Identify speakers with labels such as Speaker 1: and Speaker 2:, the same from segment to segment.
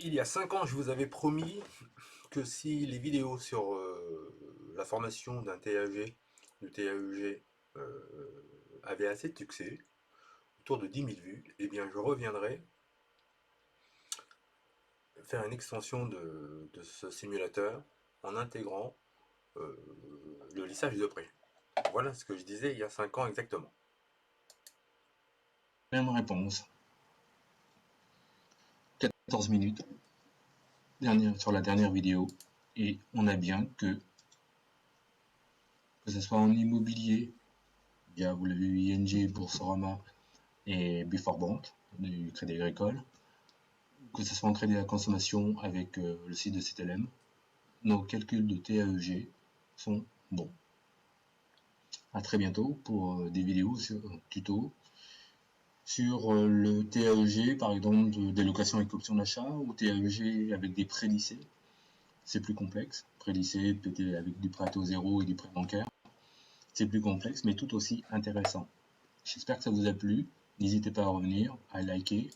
Speaker 1: Il y a 5 ans, je vous avais promis que si les vidéos sur la formation d'un TAG, du TAEG, avaient assez de succès, autour de 10 000 vues, eh bien je reviendrai faire une extension de ce simulateur en intégrant euh, le lissage de près. Voilà ce que je disais il y a 5 ans exactement.
Speaker 2: Même réponse. 14 minutes sur la dernière vidéo. Et on a bien que ce soit en immobilier, via, vous l'avez vu, ING, Boursorama et Bank du Crédit Agricole, que ce soit en crédit à la consommation avec le site de CTLM, nos calculs de TAEG sont bons. À très bientôt pour des vidéos sur tuto sur le TAEG, par exemple, des locations avec option d'achat, ou TAEG avec des prêts lissés. C'est plus complexe. Prêt lycée, peut-être avec du prêt à taux zéro et du prêt bancaire. C'est plus complexe, mais tout aussi intéressant. J'espère que ça vous a plu. N'hésitez pas à revenir, à liker.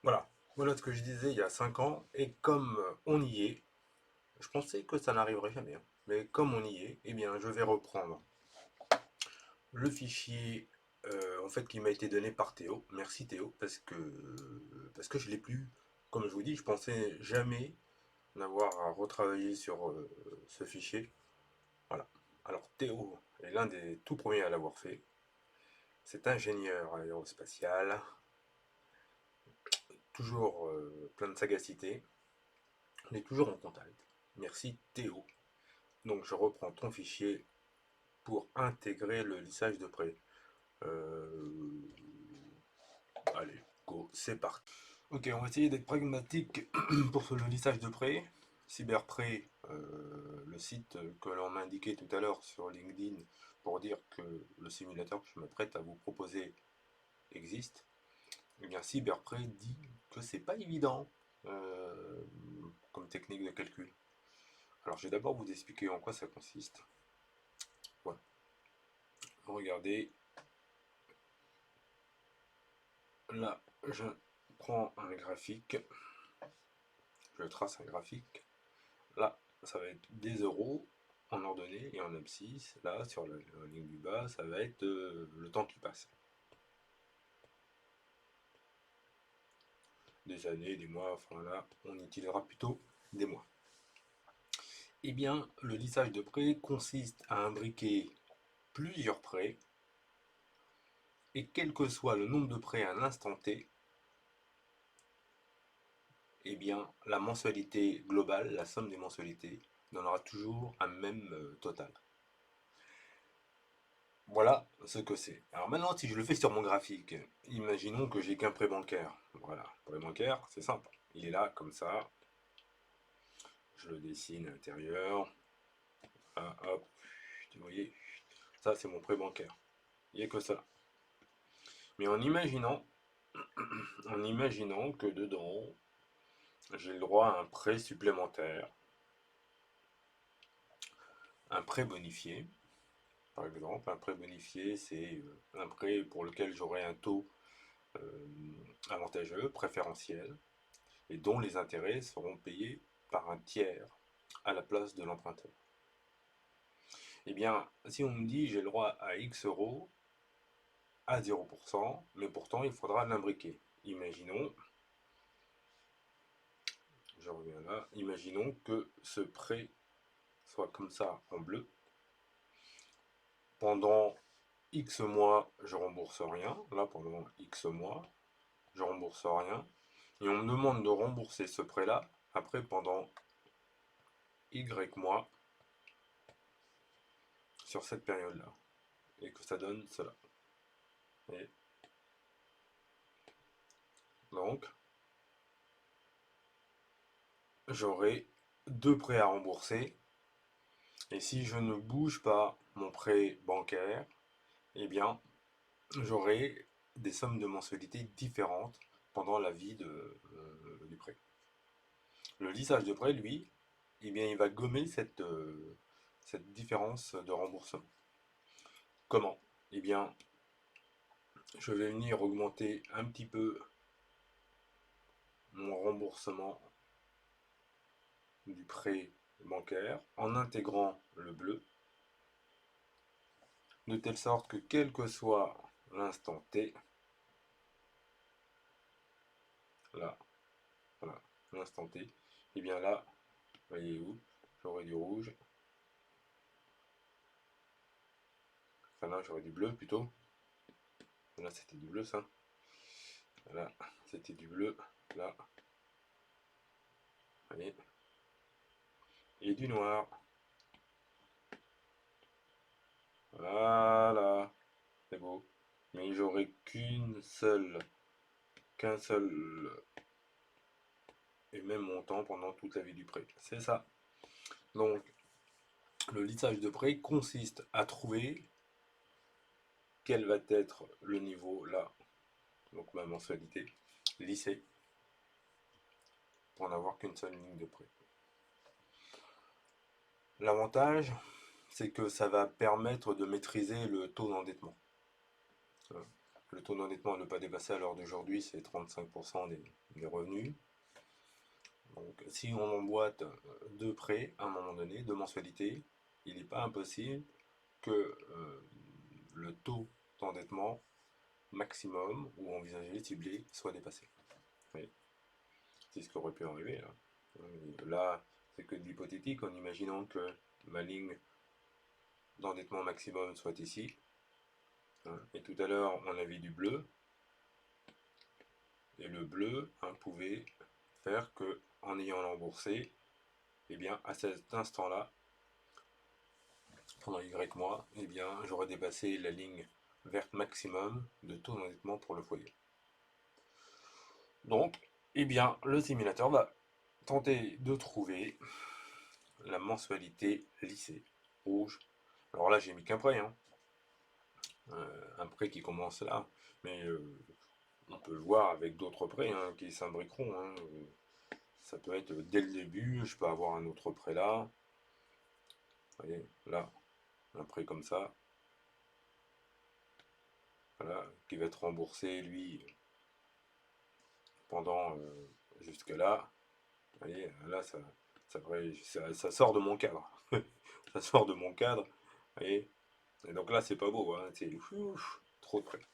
Speaker 1: Voilà, voilà ce que je disais il y a 5 ans, et comme on y est, je pensais que ça n'arriverait jamais, hein. Mais comme on y est, eh bien je vais reprendre le fichier en fait qui m'a été donné par Théo. Merci Théo, parce que je l'ai plus. Comme je vous dis, je pensais jamais n'avoir à retravailler sur ce fichier. Voilà. Alors Théo est l'un des tout premiers à l'avoir fait. C'est ingénieur aérospatial, toujours plein de sagacité. On est toujours en contact. Merci Théo. Donc je reprends ton fichier pour intégrer le lissage de près. Euh, Allez, go, c'est parti. Ok, on va essayer d'être pragmatique pour le lissage de prêt. Cyberprêt, le site que l'on m'a indiqué tout à l'heure sur LinkedIn pour dire que le simulateur que je m'apprête à vous proposer existe. Eh bien, Cyberprêt dit que c'est pas évident comme technique de calcul. Alors, je vais d'abord vous expliquer en quoi ça consiste. Voilà. Regardez, là, je prends un graphique, je trace un graphique. Là, ça va être des euros en ordonnée et en abscisse. Là, sur la ligne du bas, ça va être le temps qui passe. Des années, des mois, enfin là, on utilisera plutôt des mois. Eh bien, le lissage de prêt consiste à imbriquer plusieurs prêts et quel que soit le nombre de prêts à l'instant T, eh bien, la mensualité globale, la somme des mensualités, donnera toujours un même total. Voilà ce que c'est. Alors maintenant, si je le fais sur mon graphique, imaginons que j'ai qu'un prêt bancaire. Voilà, prêt bancaire, c'est simple. Il est là, comme ça. Je le dessine à l'intérieur. Ah, hop, vous voyez, ça c'est mon prêt bancaire. Il n'y a que ça. Mais en imaginant que dedans, j'ai le droit à un prêt supplémentaire, un prêt bonifié. Par exemple, un prêt bonifié, c'est un prêt pour lequel j'aurai un taux euh, avantageux, préférentiel, et dont les intérêts seront payés par un tiers à la place de l'emprunteur. Eh bien, si on me dit j'ai le droit à X euros à 0%, mais pourtant il faudra l'imbriquer. Imaginons, je reviens là, imaginons que ce prêt soit comme ça en bleu. Pendant X mois, je rembourse rien. Là, pendant X mois, je rembourse rien. Et on me demande de rembourser ce prêt-là après pendant Y mois sur cette période-là. Et que ça donne cela. Et donc, j'aurai deux prêts à rembourser. Et si je ne bouge pas mon prêt bancaire, eh bien, j'aurai des sommes de mensualité différentes pendant la vie du prêt. Le lissage de prêt, lui, eh bien, il va gommer cette différence de remboursement. Comment? Eh bien, je vais venir augmenter un petit peu mon remboursement du prêt bancaire en intégrant le bleu, de telle sorte que quel que soit l'instant T, là, voilà, l'instant T, et bien là, voyez où, j'aurai du rouge, enfin là j'aurai du bleu plutôt, là c'était du bleu ça, là c'était du bleu, là, voyez, et du noir, voilà, c'est beau, mais j'aurai qu'un seul et même montant pendant toute la vie du prêt, c'est ça. Donc le lissage de prêt consiste à trouver quel va être le niveau là, donc ma mensualité lissée, pour n'avoir qu'une seule ligne de prêt. L'avantage, c'est que ça va permettre de maîtriser le taux d'endettement. Le taux d'endettement à ne pas dépasser à l'heure d'aujourd'hui, c'est 35% des revenus. Donc, si on emboîte deux prêts à un moment donné, deux mensualités, il n'est pas impossible que le taux d'endettement maximum ou envisagé, ciblé, soit dépassé. Oui. C'est ce qui aurait pu arriver. Là, c'est que de l'hypothétique en imaginant que ma ligne d'endettement maximum soit ici. Et tout à l'heure, on avait du bleu. Et le bleu pouvait faire que, en ayant remboursé, eh bien, à cet instant-là, pendant Y mois, eh bien, j'aurais dépassé la ligne verte maximum de taux d'endettement pour le foyer. Donc, eh bien, le simulateur va tenter de trouver la mensualité lissée, rouge. Alors là, j'ai mis qu'un prêt, un prêt qui commence là, mais on peut le voir avec d'autres prêts qui s'imbriqueront. Ça peut être dès le début, je peux avoir un autre prêt là. Vous voyez, là, un prêt comme ça. Voilà, qui va être remboursé, lui, pendant jusque là. Vous voyez, là, ça sort de mon cadre. Ça sort de mon cadre. Vous voyez. Et donc là, c'est pas beau, c'est trop de prêts.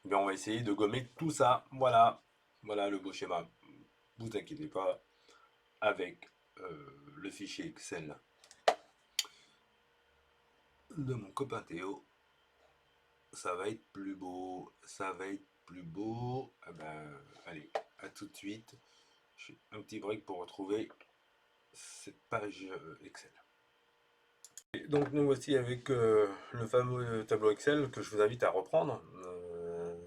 Speaker 1: Eh bien, on va essayer de gommer tout ça. Voilà, voilà le beau schéma. Vous inquiétez pas, avec le fichier Excel de mon copain Théo, ça va être plus beau, ça va être plus beau. Eh ben, allez, à tout de suite. J'ai un petit break pour retrouver cette page Excel. Et donc nous voici avec le fameux tableau Excel que je vous invite à reprendre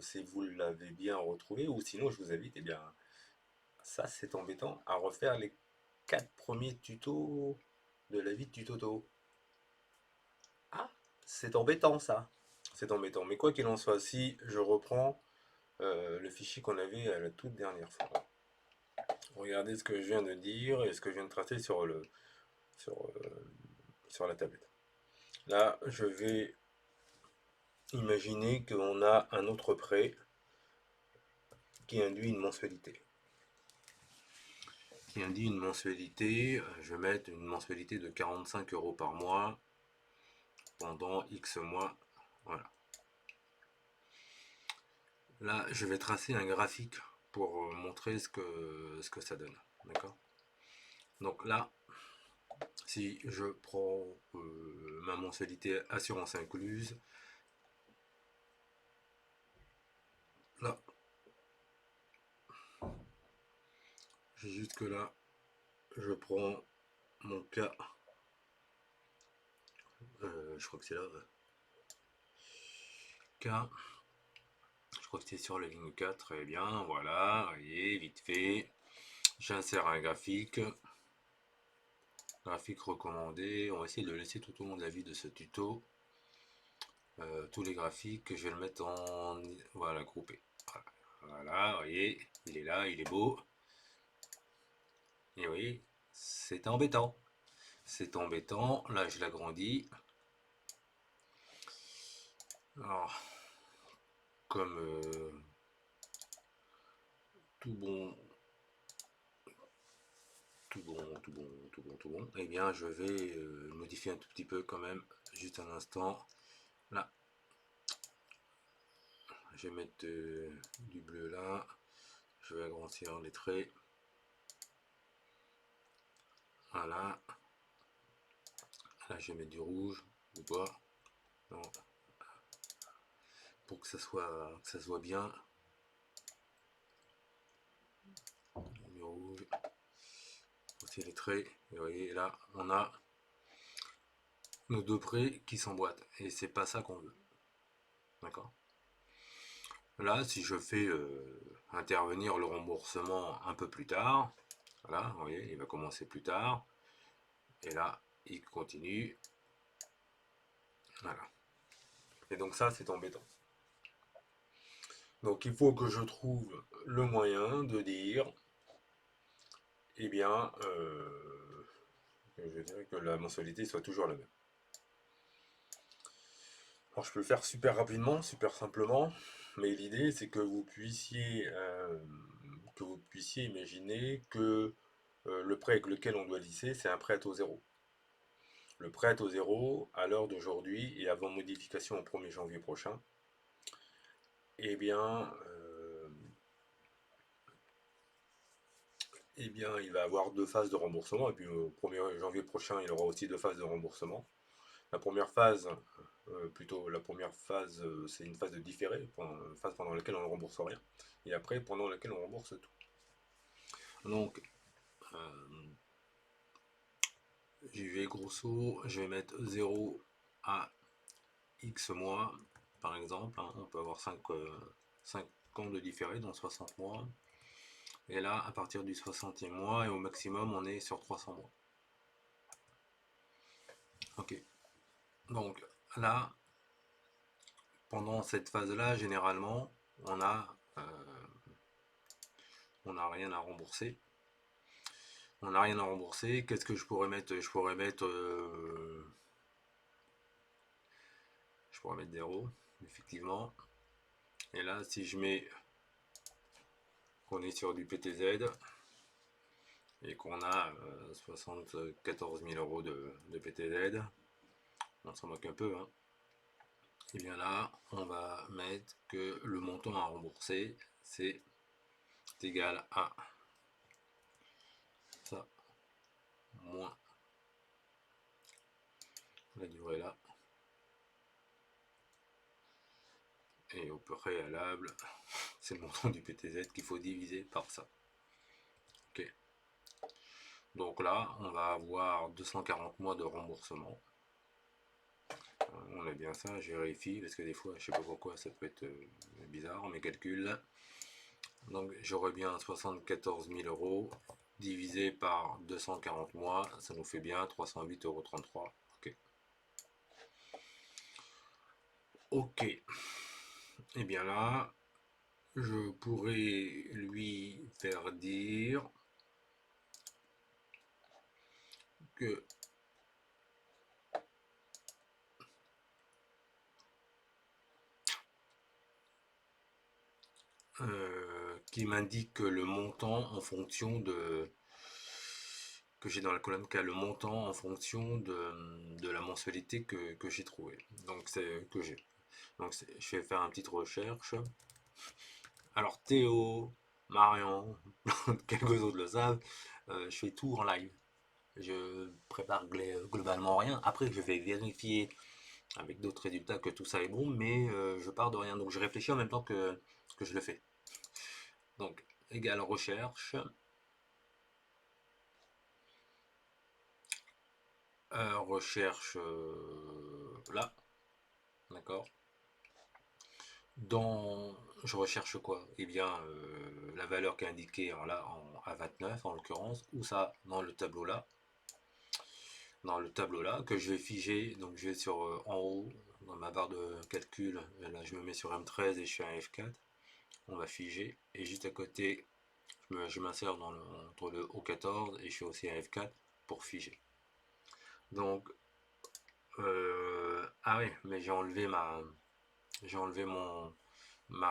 Speaker 1: si vous l'avez bien retrouvé, ou sinon je vous invite, eh bien, ça c'est embêtant, à refaire les 4 premiers tutos de la vie de Tutoto. Ah, c'est embêtant ça. C'est embêtant. Mais quoi qu'il en soit, si je reprends le fichier qu'on avait à la toute dernière fois. Regardez ce que je viens de dire et ce que je viens de tracer sur la tablette. Là, je vais imaginer qu'on a un autre prêt qui induit une mensualité. Qui induit une mensualité, je vais mettre une mensualité de 45 € par mois pendant X mois. Voilà. Là, je vais tracer un graphique pour montrer ce que ça donne. D'accord ? Donc là, si je prends ma mensualité assurance incluse, là, jusque là, je prends mon cas, je crois que c'est là, cas, je crois que c'est sur la ligne 4, très bien, voilà, voyez, vite fait, j'insère un graphique recommandé, on va essayer de le laisser tout au long de la vie de ce tuto, tous les graphiques, je vais le mettre en, voilà, groupé, voilà, voyez, il est là, il est beau, et vous voyez, c'est embêtant. C'est embêtant. Là, je l'agrandis. Alors, comme tout bon tout bon, tout bon, tout bon. Eh bien, je vais modifier un tout petit peu quand même, juste un instant. Là, je vais mettre du bleu là. Je vais agrandir les traits. Voilà. Là, je vais mettre du rouge ou pas. Non. Pour que ça soit bien. Du rouge. Aussi les traits. Et vous voyez, là, on a nos deux traits qui s'emboîtent. Et c'est pas ça qu'on veut. D'accord? Là, si je fais intervenir le remboursement un peu plus tard, voilà, vous voyez, il va commencer plus tard. Et là, il continue. Voilà. Et donc ça, c'est embêtant. Donc il faut que je trouve le moyen de dire, eh bien, je dirais que la mensualité soit toujours la même. Alors je peux le faire super rapidement, super simplement, mais l'idée c'est que vous puissiez imaginer que le prêt avec lequel on doit lisser, c'est un prêt à taux zéro. Le prêt à taux zéro, à l'heure d'aujourd'hui et avant modification au 1er janvier prochain, eh bien, il va avoir deux phases de remboursement, et puis au 1er janvier prochain, il aura aussi deux phases de remboursement. La première phase, c'est une phase de différé, une phase pendant laquelle on ne rembourse rien, et après, pendant laquelle on rembourse tout. Donc, j'y vais grosso, je vais mettre 0 à X mois, par exemple, hein, on peut avoir 5 ans de différé, dans 60 mois, et là, à partir du 60e mois, et au maximum, on est sur 300 mois. Ok, donc là, pendant cette phase-là, généralement, on n'a rien à rembourser. On n'a rien à rembourser. Qu'est-ce que je pourrais mettre? Je pourrais mettre 0, effectivement. Et là, si je mets qu'on est sur du PTZ et qu'on a 74 000 euros de PTZ, on s'en moque un peu, hein. Et bien là, on va mettre que le montant à rembourser, c'est égal à ça, moins la durée là. Et au préalable, c'est le montant du PTZ qu'il faut diviser par ça. Ok. Donc là, on va avoir 240 mois de remboursement. On a bien ça, je vérifie, parce que des fois, je sais pas pourquoi, ça peut être bizarre, mes calculs. Donc j'aurais bien 74 000 euros divisé par 240 mois, ça nous fait bien 308,33 euros. Ok. Ok. Et bien là, je pourrais lui faire dire que qui m'indique le montant en fonction de que j'ai dans la colonne K, le montant en fonction de la mensualité que j'ai trouvé. Donc c'est que j'ai. Donc je vais faire une petite recherche. Alors Théo, Marion, quelques autres le savent, je fais tout en live. Je prépare globalement rien. Après, je vais vérifier avec d'autres résultats que tout ça est bon, mais je pars de rien. Donc je réfléchis en même temps que je le fais. Donc, égale recherche. Recherche là. D'accord. Je recherche quoi? Eh bien, la valeur qui est indiquée là à 29 en l'occurrence, ou ça dans le tableau là. Dans le tableau là, que je vais figer. Donc je vais sur en haut, dans ma barre de calcul, là je me mets sur M13 et je suis à F4. On va figer. Et juste à côté, je m'insère entre le O14 et je suis aussi à F4 pour figer. Donc, ah oui, mais j'ai enlevé ma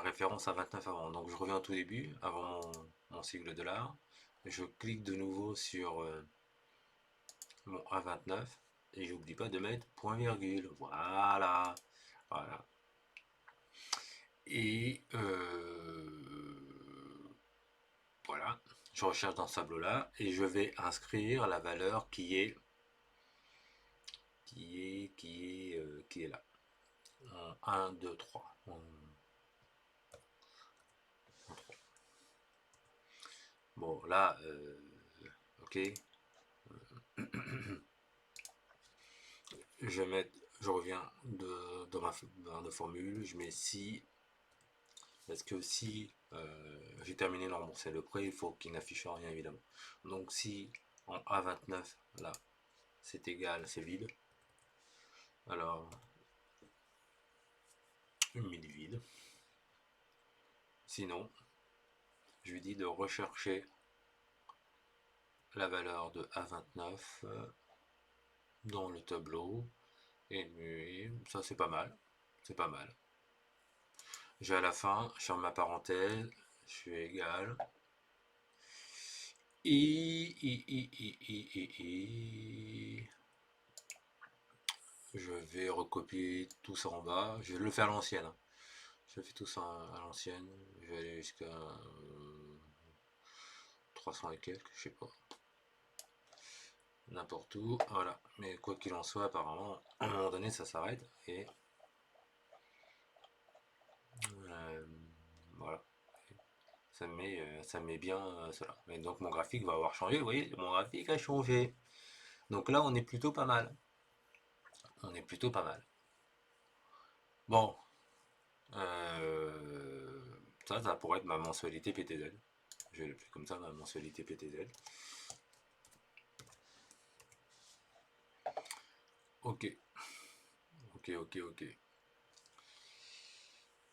Speaker 1: référence à 29 avant. Donc je reviens au tout début, avant mon sigle $. Je clique de nouveau sur mon A29 et j'oublie pas de mettre point virgule. Voilà. Voilà. Et voilà. Je recherche dans ce tableau-là et je vais inscrire la valeur qui est là. 1, 2, 3. Bon, là, ok. Je reviens dans ma barre de formule, je mets si, parce que si j'ai terminé de rembourser le prêt, il faut qu'il n'affiche rien évidemment. Donc si en A29, là, c'est égal, c'est vide, alors une mini vide. Sinon, je lui dis de rechercher la valeur de A29 dans le tableau, et ça c'est pas mal, c'est pas mal. J'ai à la fin, je ferme ma parenthèse, je fais égal. Je vais recopier tout ça en bas. Je vais le faire à l'ancienne. Je fais tout ça à l'ancienne. Je vais aller jusqu'à 300 et quelques, je sais pas. N'importe où. Voilà. Mais quoi qu'il en soit, apparemment, à un moment donné, ça s'arrête. Et voilà. Ça me met bien cela. Mais donc mon graphique va avoir changé. Vous voyez, mon graphique a changé. Donc là, on est plutôt pas mal. On est plutôt pas mal. Bon, ça pourrait être ma mensualité PTZ. Je vais l'appeler comme ça, ma mensualité PTZ. Ok, ok.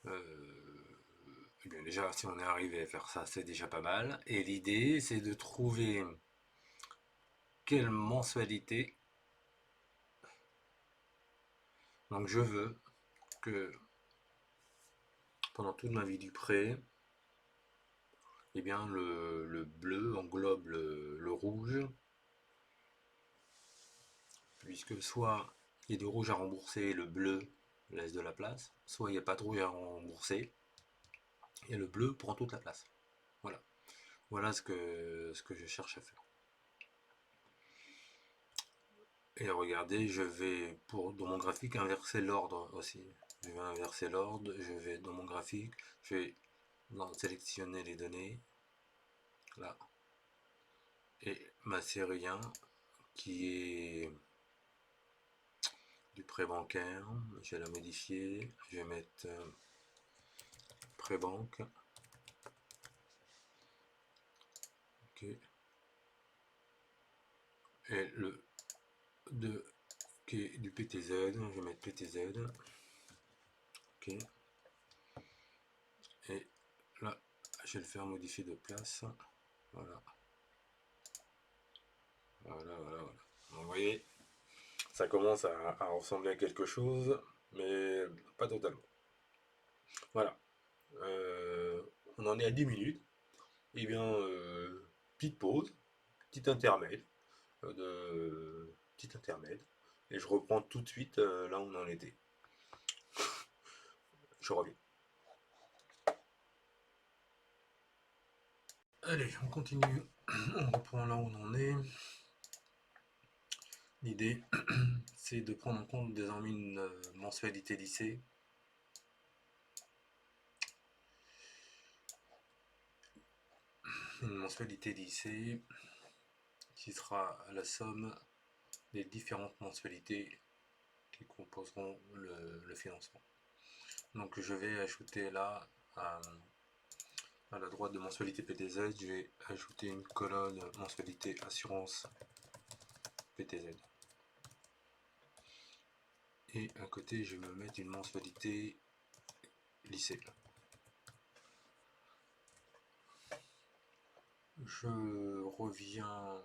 Speaker 1: Eh bien déjà, si on est arrivé à faire ça, c'est déjà pas mal. Et l'idée, c'est de trouver quelle mensualité. Donc je veux que pendant toute ma vie du prêt, eh bien le bleu englobe le rouge, puisque soit il y a du rouge à rembourser et le bleu laisse de la place, soit il n'y a pas de rouge à rembourser et le bleu prend toute la place. Voilà. Voilà ce que je cherche à faire. Et regardez, je vais dans mon graphique inverser l'ordre aussi. Je vais inverser l'ordre, je vais dans mon graphique, je vais sélectionner les données, là, et ma série 1 qui est du prêt bancaire, je vais la modifier, je vais mettre prêt banque, ok, et le 2 qui est du PTZ, je vais mettre PTZ, ok, et là je vais le faire modifier de place, voilà. Voilà. Donc, vous voyez, ça commence à ressembler à quelque chose, mais pas totalement. Voilà. On en est à 10 minutes. Et bien, petite pause, petit intermède, petit intermède. Et je reprends tout de suite là où on en était. Je reviens. Allez, on continue. On reprend là où on en est. L'idée, c'est de prendre en compte désormais une mensualité lycée. Une mensualité lycée qui sera la somme des différentes mensualités qui composeront le financement. Donc je vais ajouter là à la droite de mensualité PTZ, je vais ajouter une colonne mensualité assurance PTZ. Et à côté, je vais me mettre une mensualité lycée. Je reviens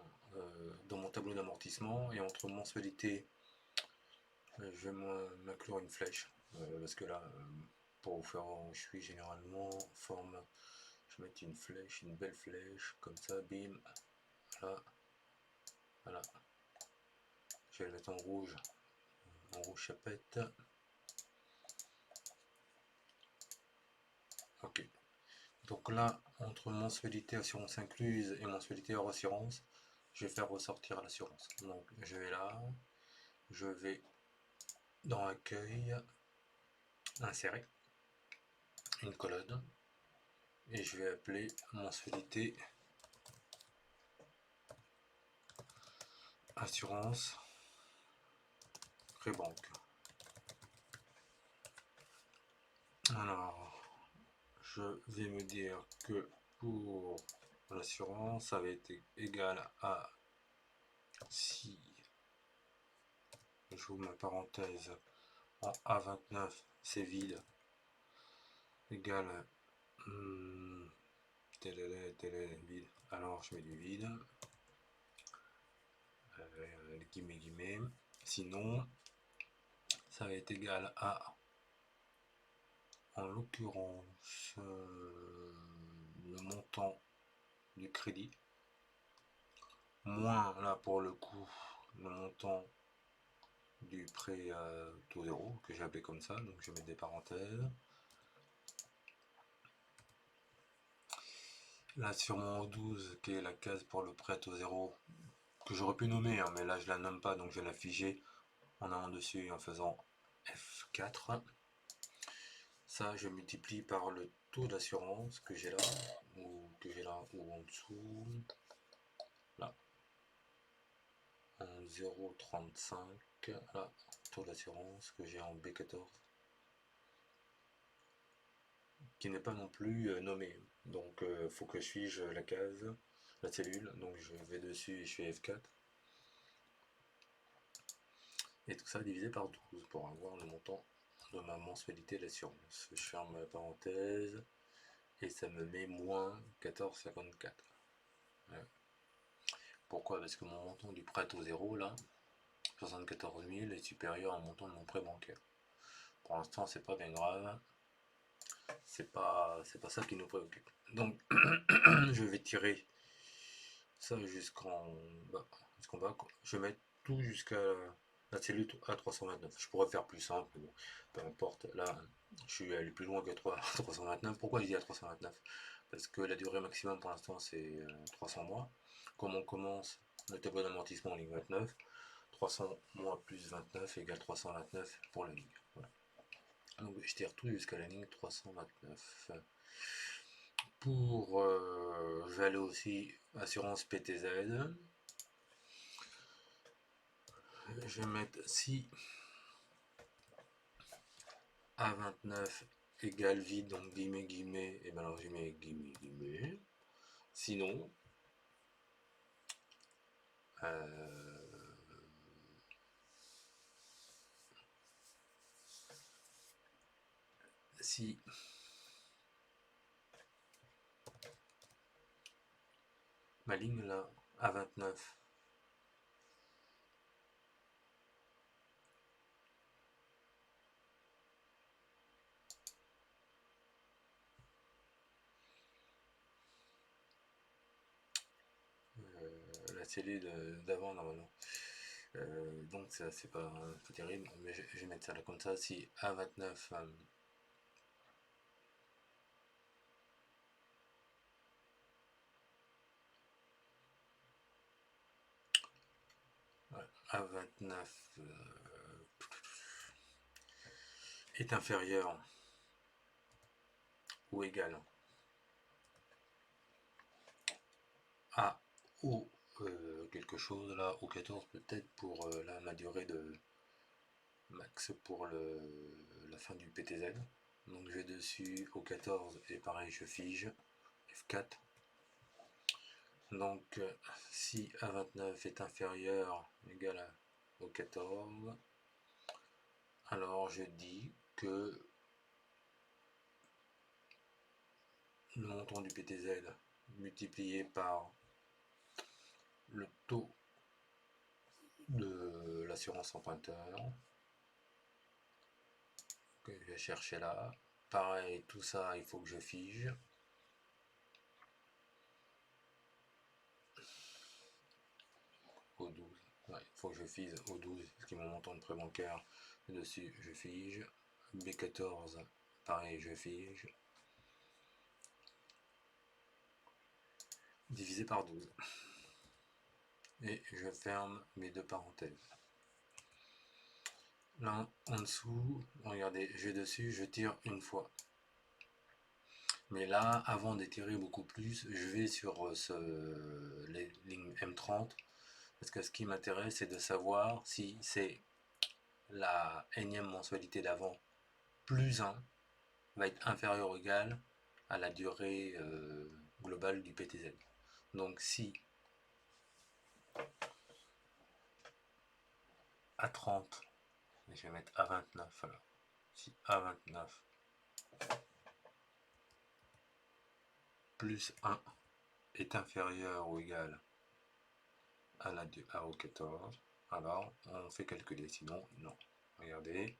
Speaker 1: dans mon tableau d'amortissement et entre mensualité, je vais m'inclure une flèche. Parce que là, pour vous faire où je suis généralement, forme, je vais mettre une flèche, une belle flèche, comme ça, bim, voilà, voilà. je vais le mettre en rouge chapette. Ok. Donc là, entre mensualité assurance incluse et mensualité hors assurance, je vais faire ressortir l'assurance. Donc je vais là, je vais dans accueil, insérer une colonne et je vais appeler mensualité assurance pré-banque. Alors, je vais me dire que pour l'assurance, ça va être égal à si j'ouvre ma parenthèse en A29, c'est vide, égal à vide. Alors je mets du vide, guillemets. Sinon, ça va être égal à, en l'occurrence, le montant du crédit, moins là pour le coup, le montant du prêt taux zéro, que j'ai appelé comme ça, donc je vais mettre des parenthèses. Là sur mon O12, qui est la case pour le prêt taux zéro, que j'aurais pu nommer, hein, mais là je la nomme pas, donc je vais la figer en allant dessus et en faisant F4. Ça, je multiplie par le taux d'assurance que j'ai là, ou en dessous, là, en 0,35, là, taux d'assurance que j'ai en B14, qui n'est pas non plus nommé. Donc, faut que je fige la case, la cellule, donc je vais dessus et je fais F4. Et tout ça divisé par 12 pour avoir le montant de ma mensualité d'assurance. Je ferme la parenthèse et ça me met moins 14,54. Ouais. Pourquoi? Parce que mon montant du prêt au zéro, là, 74 000, est supérieur au montant de mon prêt bancaire. Pour l'instant, c'est pas bien grave. C'est pas ça qui nous préoccupe. Donc, je vais tirer ça jusqu'en bas. Je vais mettre tout jusqu'à la cellule A329. Je pourrais faire plus simple, mais bon, peu importe. Là, je suis allé plus loin que 329. Pourquoi je dis A329? Parce que la durée maximum pour l'instant, c'est 300 mois. Comme on commence le tableau d'amortissement en ligne 29, 300 mois plus 29 égale 329 pour la ligne. Voilà. Donc je tire tout jusqu'à la ligne 329. Pour je vais aller aussi assurance PTZ. Je vais mettre si A29 égale vide, donc guillemets, et bien alors je mets guillemets. Sinon, si ma ligne là, A29, la cellule d'avant normalement. Donc ça c'est pas terrible, mais je vais mettre ça là comme ça. Si A29 A29 est inférieur ou égal à ou quelque chose là, au 14 peut-être pour là, ma durée de max pour la fin du PTZ. Donc je vais dessus au 14 et pareil je fige F4. Donc si A29 est inférieur égal au 14, alors je dis que le montant du PTZ multiplié par le taux de l'assurance emprunteur que je vais chercher là. Pareil, tout ça, il faut que je fige. Au 12, ouais, faut que je fige au 12, ce qui est mon montant de prêt bancaire. Dessus, je fige. B14, pareil, je fige. Divisé par 12. Et je ferme mes deux parenthèses. Là, en dessous, regardez, j'ai dessus, je tire une fois. Mais là, avant d'étirer beaucoup plus, je vais sur les lignes M30, parce que ce qui m'intéresse, c'est de savoir si c'est la énième mensualité d'avant plus 1 va être inférieur ou égal à la durée globale du PTZ. Donc si à 30, je vais mettre à 29 alors, si à 29 plus 1 est inférieur ou égal à la au 14, alors on fait calculer, sinon non. Regardez,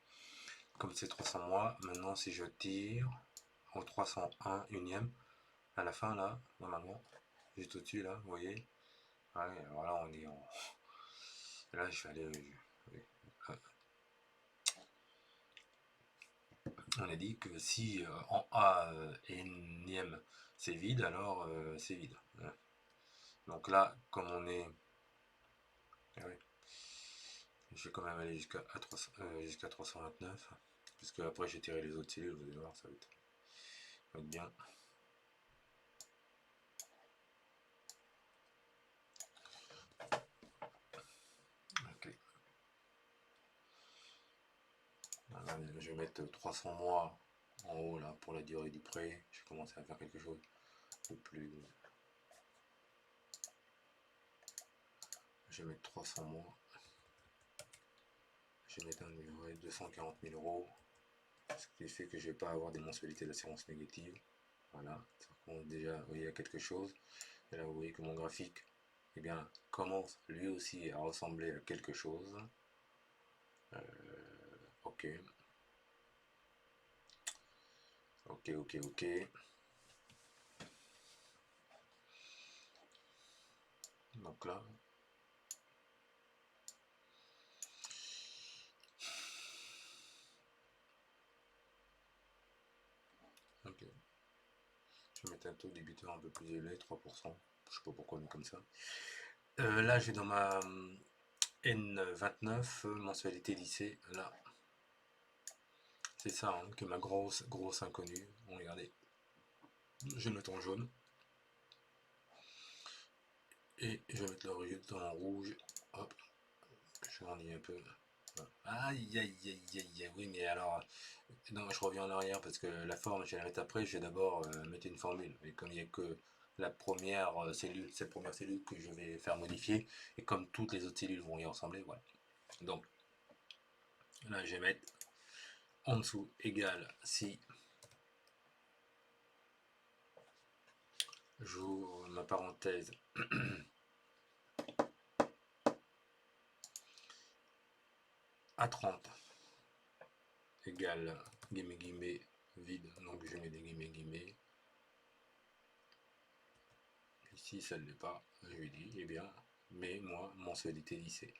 Speaker 1: comme c'est 300 mois, maintenant si je tire au 301 unième, à la fin là, normalement, juste au-dessus là, vous voyez, ouais, alors là on est en... Là je vais aller... On a dit que si en A énième c'est vide, alors c'est vide. Donc là, comme on est... Ah oui, je vais quand même aller jusqu'à 329, puisque après j'ai tiré les autres cellules, vous allez voir, ça va être bien. Ok. Alors, je vais mettre 300 mois en haut là pour la durée du prêt. Je vais commencer à faire quelque chose de plus... Je vais mettre 300 mois. Je vais mettre un durée de 240 000 euros. Ce qui fait que je ne vais pas avoir des mensualités d'assurance négative. Voilà, ça commence déjà, vous voyez, à quelque chose. Et là, vous voyez que mon graphique, eh bien, commence lui aussi à ressembler à quelque chose. Ok. Ok, ok, ok. Donc là, ok. Je vais mettre un taux débiteur un peu plus élevé, 3%. Je sais pas pourquoi on est comme ça. Là, j'ai dans ma N29, mensualité lycée. Là, c'est ça hein, que ma grosse inconnue. Bon, regardez, je vais mettre en jaune. Et je vais mettre le résultat en rouge. Hop, je grandis un peu. Aïe, aïe, aïe, aïe, aïe, oui, mais alors, non, je reviens en arrière parce que la forme, je vais la mettre après. Je vais d'abord mettre une formule. Et comme il n'y a que la première cellule, cette première cellule que je vais faire modifier, et comme toutes les autres cellules vont y ressembler, voilà. Donc, là, je vais mettre en dessous égal si j'ouvre ma parenthèse à 30 égale guillemets vide, donc je mets des guillemets. Ici ça ne l'est pas, je lui dis, eh bien, mais moi, mensualité lycée.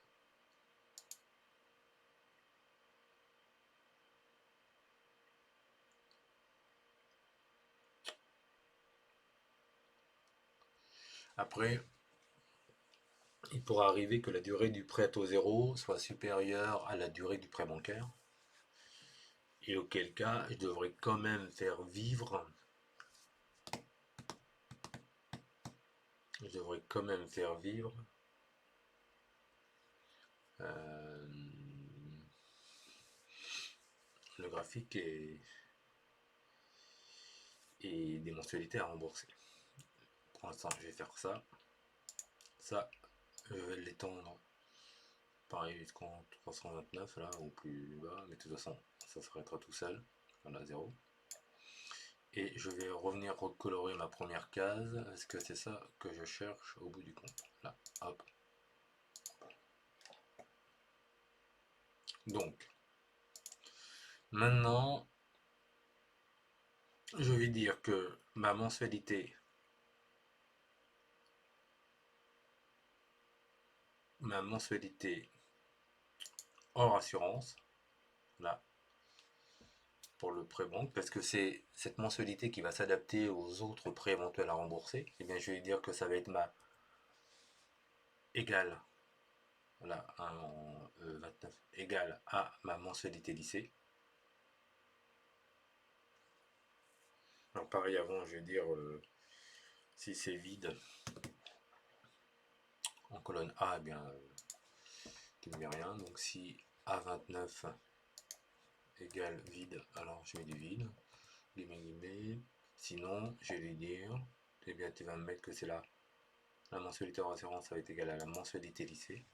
Speaker 1: Après, il pourra arriver que la durée du prêt à taux zéro soit supérieure à la durée du prêt bancaire. Et auquel cas, je devrais quand même faire vivre. Le graphique et des mensualités à rembourser. Pour l'instant, je vais faire ça. Ça, je vais l'étendre. Pareil jusqu'en 329 là, ou plus bas, mais de toute façon, ça s'arrêtera tout seul. Voilà, 0. Et je vais revenir recolorer ma première case, parce que c'est ça que je cherche au bout du compte. Là, hop. Donc, maintenant, je vais dire que ma mensualité ma mensualité hors assurance, là, pour le prêt banque, parce que c'est cette mensualité qui va s'adapter aux autres prêts éventuels à rembourser, et bien je vais dire que ça va être ma égale, voilà, 29, égale à ma mensualité lycée. Alors pareil avant, je vais dire si c'est vide en colonne A, eh bien qui ne met rien. Donc si A29 égale vide, alors je mets du vide, guillemets. Sinon, je vais lui dire, eh bien tu vas me mettre que c'est là. La mensualité hors assurance, ça va être égal à la mensualité lycée,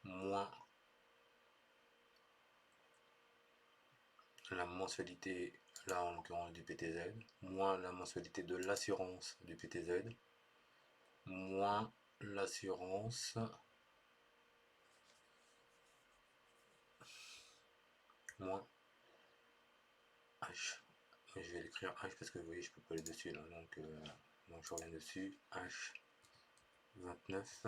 Speaker 1: moins la mensualité, là en l'occurrence du PTZ, moins la mensualité de l'assurance du PTZ, moins l'assurance, moins H. Je vais l'écrire H parce que vous voyez, je peux pas aller dessus là, donc je reviens dessus, H 29,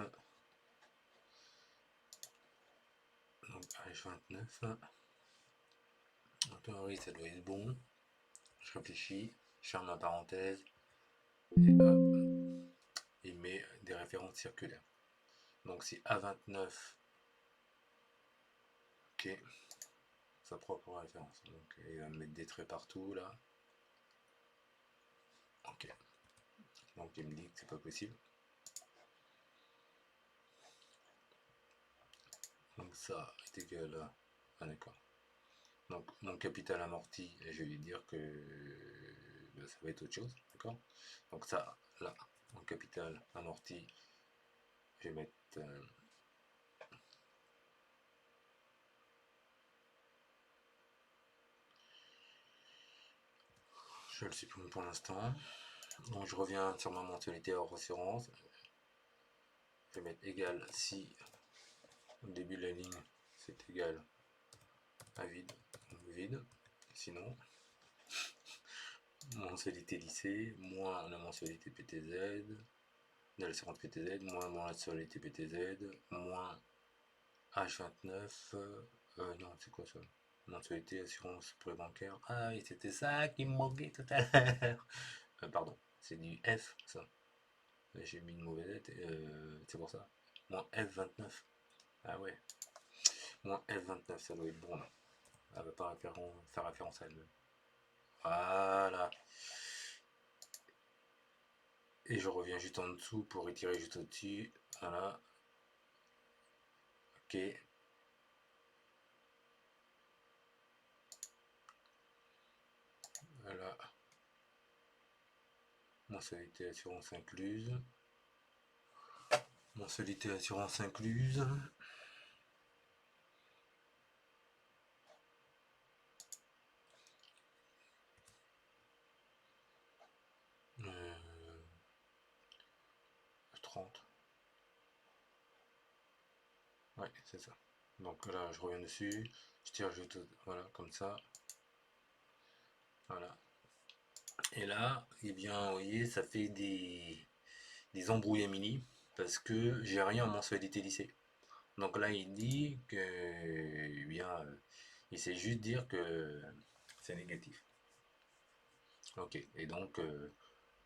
Speaker 1: donc H29, en théorie ça doit être bon, je réfléchis, je ferme ma parenthèse, et hop, il met des références circulaires. Donc si A29, ok, sa propre référence, donc il va me mettre des traits partout là, ok, donc il me dit que c'est pas possible. Donc ça est égal à, ah d'accord, donc mon capital amorti, et je vais lui dire que ça va être autre chose, d'accord. Donc ça, là, mon capital amorti, je vais mettre je le supprime pour l'instant. Donc je reviens sur ma mensualité hors assurance, je vais mettre égal si au début de la ligne c'est égal à vide, vide, sinon mensualité lycée, moins la mensualité PTZ, de l'assurance PTZ, moins la mensualité PTZ, moins H29, non, c'est quoi ça? Mensualité, assurance prêt bancaire. Ah oui, c'était ça qui me manquait tout à l'heure. Pardon, c'est du F, ça. J'ai mis une mauvaise lettre, c'est pour ça. Moins F29. Ah ouais. Moins F29, ça doit être bon là. Elle va pas faire référence à elle-même. Voilà. Et je reviens juste en dessous pour étirer juste au-dessus. Voilà. Ok. Voilà. Mensualité assurance incluse. Mensualité assurance incluse. Euh, 30. Ouais, c'est ça. Donc là, je reviens dessus. Je tire juste, voilà, comme ça. Voilà. Et là, eh bien, vous voyez, ça fait des embrouillés mini parce que j'ai rien en mensualité lycée. Donc là, il dit que, eh bien, il sait juste dire que c'est négatif. Ok. Et donc,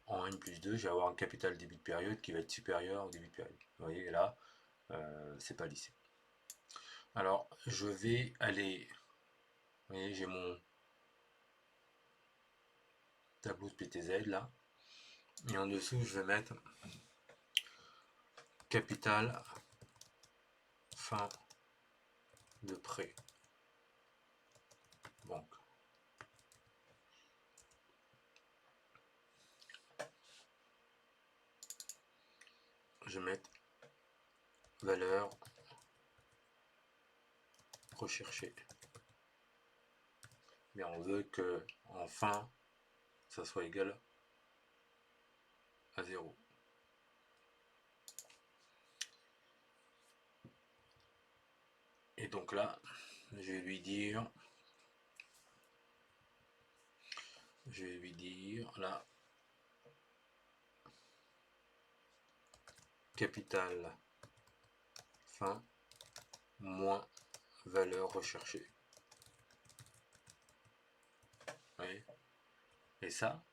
Speaker 1: en N+2, je vais avoir un capital début de période qui va être supérieur au début de période. Vous voyez, là, c'est pas lycée. Alors, je vais aller, vous voyez, j'ai mon tableau de PTZ là. Et en dessous, je vais mettre capital fin de prêt. Donc, je vais mettre valeur recherchée. Mais on veut que en fin, ça soit égal à 0. Et donc là, je vais lui dire là, capital fin moins valeur recherchée. Oui. Et ça,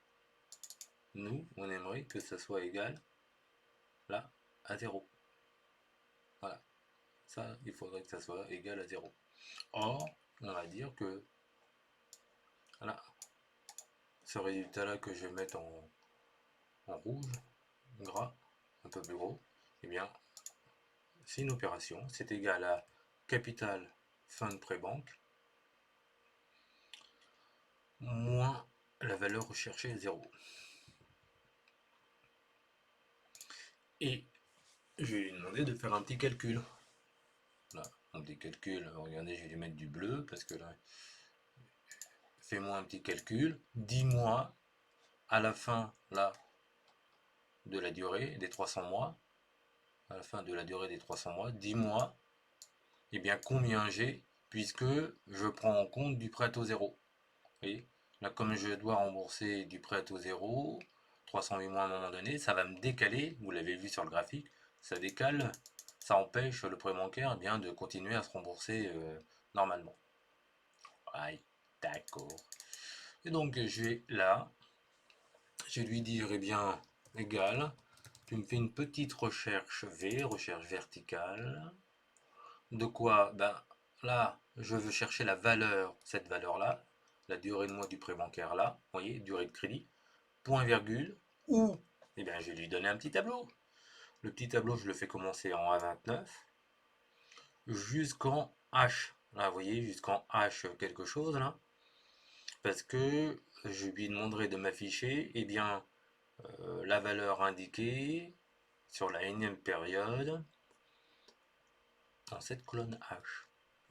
Speaker 1: nous, on aimerait que ça soit égal là à 0. Voilà. Ça, il faudrait que ça soit égal à 0. Or, on va dire que voilà, ce résultat-là que je vais mettre en rouge, gras, un peu plus gros, eh bien, c'est une opération. C'est égal à capital fin de pré-banque moins la valeur recherchée 0. Et je vais lui demander de faire un petit calcul. Là, un petit calcul, regardez, je vais lui mettre du bleu parce que là, fais-moi un petit calcul. Dis-moi à la fin là de la durée des 300 mois, à la fin de la durée des 300 mois, dis-moi eh bien combien j'ai puisque je prends en compte du prêt à taux zéro. Vous voyez, là comme je dois rembourser du prêt à taux zéro, 308 mois à un moment donné, ça va me décaler, vous l'avez vu sur le graphique, ça décale, ça empêche le prêt bancaire bien de continuer à se rembourser normalement. Aïe, d'accord. Et donc je vais là, je vais lui dire eh bien égal, tu me fais une petite recherche V, recherche verticale. De quoi? Ben là, je veux chercher la valeur, cette valeur-là, la durée de mois du prêt bancaire là, vous voyez, durée de crédit, point virgule, ou, eh bien je vais lui donner un petit tableau. Le petit tableau, je le fais commencer en A29 jusqu'en H. Là, vous voyez, jusqu'en H quelque chose là, parce que je lui demanderai de m'afficher, eh bien, la valeur indiquée sur la énième période dans cette colonne H.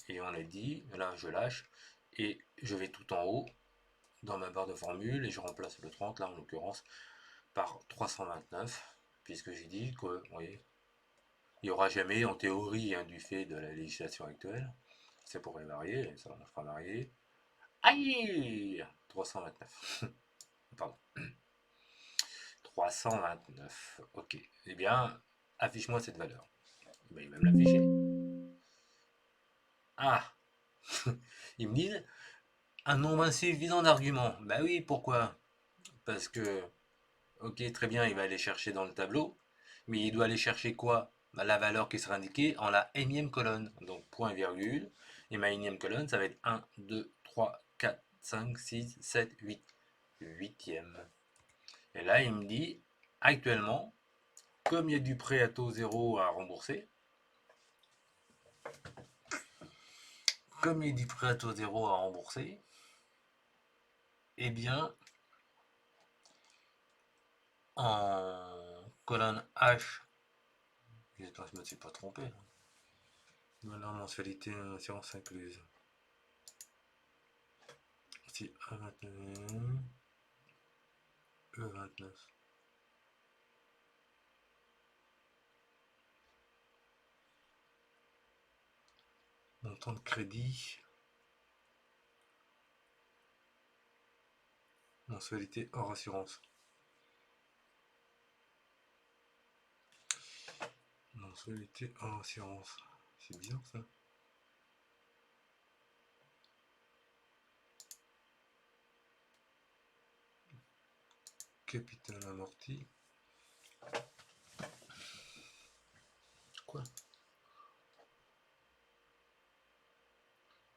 Speaker 1: Et on a dit, là je lâche, et je vais tout en haut dans ma barre de formule et je remplace le 30 là en l'occurrence par 329 puisque j'ai dit que vous voyez, il n'y aura jamais en théorie du fait de la législation actuelle, ça pourrait varier, ça fera varier. Aïe 329 pardon 329 ok, eh bien affiche-moi cette valeur. Eh bien, il va me l'afficher. Ah ils me disent un nombre insuffisant d'arguments. Bah oui, pourquoi? Parce que, ok, très bien, il va aller chercher dans le tableau, mais il doit aller chercher quoi? Bah, la valeur qui sera indiquée en la énième colonne. Donc, point virgule, et ma énième colonne, ça va être 1, 2, 3, 4, 5, 6, 7, 8. Huitième. Et là, il me dit, actuellement, comme il y a du prêt à taux zéro à rembourser, eh bien, en colonne H, j'espère que je ne me suis pas trompé. Voilà, mensualité, assurance incluse. Si A21, E29. Montant de crédit. Mensualité hors assurance. Mensualité hors assurance. C'est bizarre ça. Capital amorti. Quoi?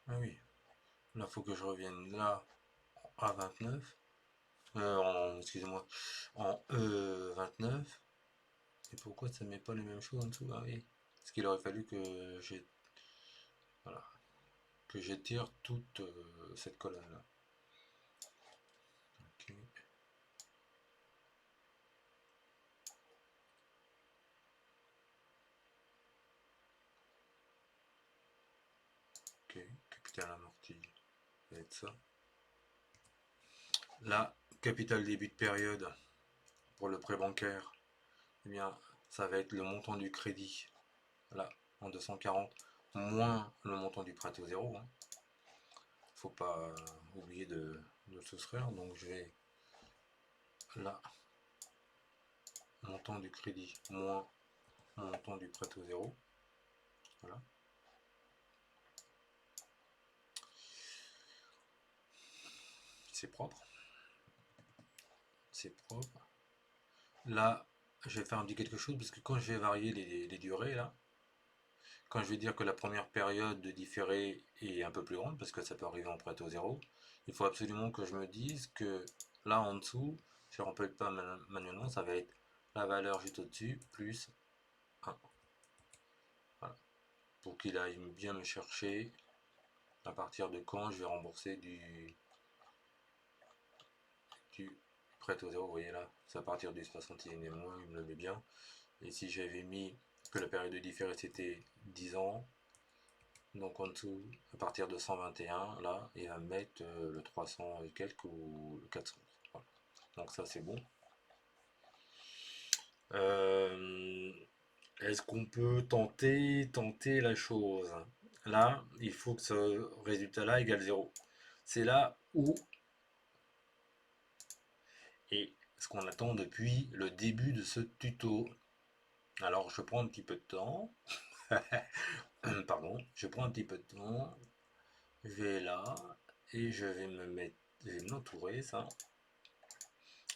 Speaker 1: Ah oui. Là, faut que je revienne là en A29. Excusez-moi. En E29. Et pourquoi ça ne met pas les mêmes choses en dessous? Ah oui. Parce qu'il aurait fallu que j'ai. Voilà. Que j'étire toute cette colonne là. Ok. Ok. Capital amorti. Ça va être ça. Là, capital début de période pour le prêt bancaire, eh bien, ça va être le montant du crédit, là, en 240, moins le montant du prêt à taux zéro. Hein. Faut pas oublier de soustraire. Donc, je vais là, montant du crédit, moins montant du prêt à taux zéro. Voilà. C'est propre. C'est propre. Là, je vais faire un petit quelque chose parce que quand je vais varier les durées, là, quand je vais dire que la première période de différé est un peu plus grande, parce que ça peut arriver en Pareto 0, il faut absolument que je me dise que là en dessous, je ne rappelle pas manuellement, ça va être la valeur juste au-dessus plus 1. Voilà. Pour qu'il aille bien me chercher à partir de quand je vais rembourser du Pareto 0. Vous voyez là, c'est à partir du 61e mois, il me le met bien. Et si j'avais mis que la période de différé c'était 10 ans, donc en dessous, à partir de 121, là, il va me mettre le 300 et quelques ou le 400. Voilà. Donc ça c'est bon. Est-ce qu'on peut tenter la chose? Là, il faut que ce résultat-là égale 0. C'est là où, et ce qu'on attend depuis le début de ce tuto. Alors je prends un petit peu de temps. Pardon, je prends un petit peu de temps. Je vais là et je vais me mettre, je vais m'entourer ça.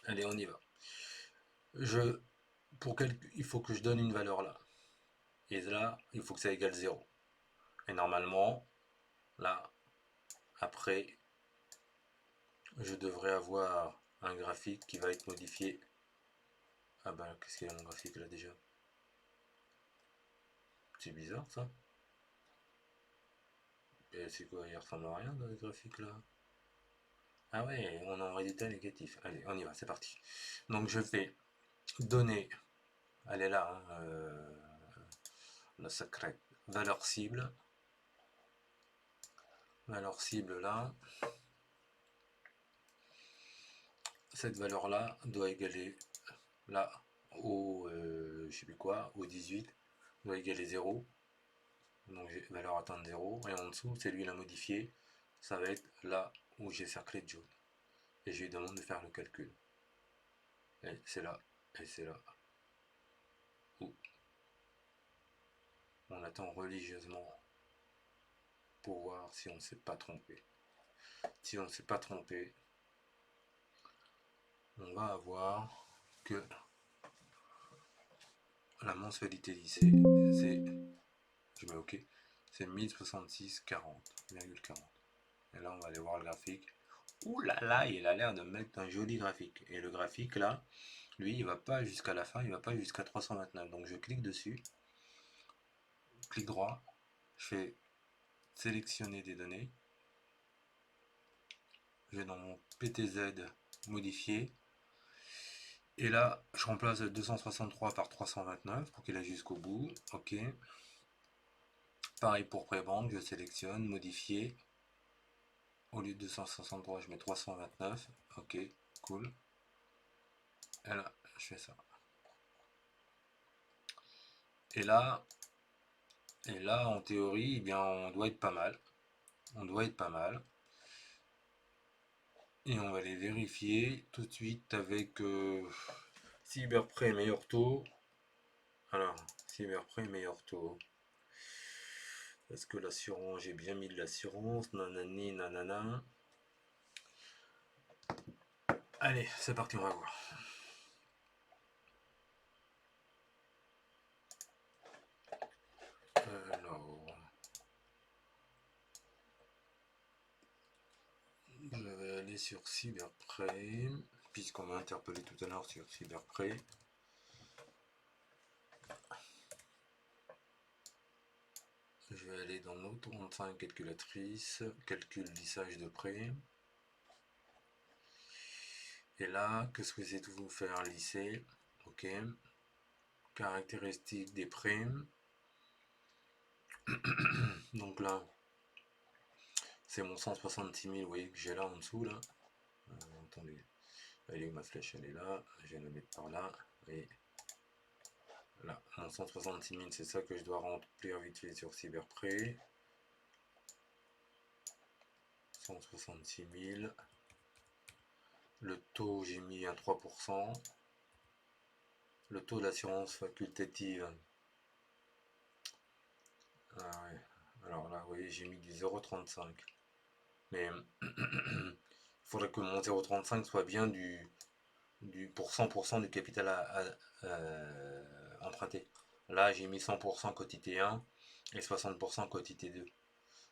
Speaker 1: Allez, on y va. Il faut que je donne une valeur là. Et là, il faut que ça égale 0. Et normalement, là, après, je devrais avoir un graphique qui va être modifié. Ah ben, qu'est-ce qu'il y a mon graphique là déjà? C'est bizarre ça. Et c'est quoi? Il ressemble à rien dans le graphique là. Ah ouais, on a un résultat négatif. Allez, on y va, c'est parti. Donc je vais donner, elle est là, hein, la secrète, valeur cible. Valeur cible là. Cette valeur là doit égaler là au je sais plus quoi, au 18 doit égaler 0. Donc j'ai valeur atteinte 0. Et en dessous, c'est lui l'a modifié. Ça va être là où j'ai cerclé de jaune. Et je lui demande de faire le calcul. Et c'est là. Et c'est là où on attend religieusement pour voir si on ne s'est pas trompé. Si on ne s'est pas trompé, on va avoir que la mensualité lycée, c'est, je mets OK, c'est 1066,40,40. Et là, on va aller voir le graphique. Ouh là là, il a l'air de mettre un joli graphique. Et le graphique, là, lui, il va pas jusqu'à la fin, il va pas jusqu'à 329. Donc je clique dessus, clic droit, je fais sélectionner des données. Je vais dans mon PTZ modifier. Et là, je remplace 263 par 329 pour qu'il aille jusqu'au bout. OK. Pareil pour pré-banque, je sélectionne, modifier. Au lieu de 263, je mets 329. OK, cool. Et là, je fais ça. Et là, en théorie, eh bien, on doit être pas mal. On doit être pas mal. Et on va les vérifier tout de suite avec Cyberprêt meilleur taux. Alors, Cyberprêt meilleur taux. Est-ce que l'assurance, j'ai bien mis de l'assurance? Nanani, nanana. Allez, c'est parti, on va voir. Alors, je vais aller sur Cyberprêt, puisqu'on m'a interpellé tout à l'heure sur Cyberprêt. Je vais aller dans nos 35 calculatrices, calcul lissage de prêt. Et là, qu'est-ce que c'est de vous faire lisser? OK. Caractéristiques des primes. Donc là, c'est mon 166 000, vous voyez que j'ai là en dessous là. Attendez, elle est où ma flèche? Elle est là. Je vais la mettre par là. Et là, mon 166 000, c'est ça que je dois remplir vite fait sur Cyberprêt. 166 000. Le taux, j'ai mis un 3%. Le taux d'assurance facultative, Ah ouais. Alors là, vous voyez, j'ai mis du 0,35. Mais il faudrait que mon 0,35 soit bien pour 100% du capital emprunté. Là, j'ai mis 100% quotité 1 et 60% quotité 2.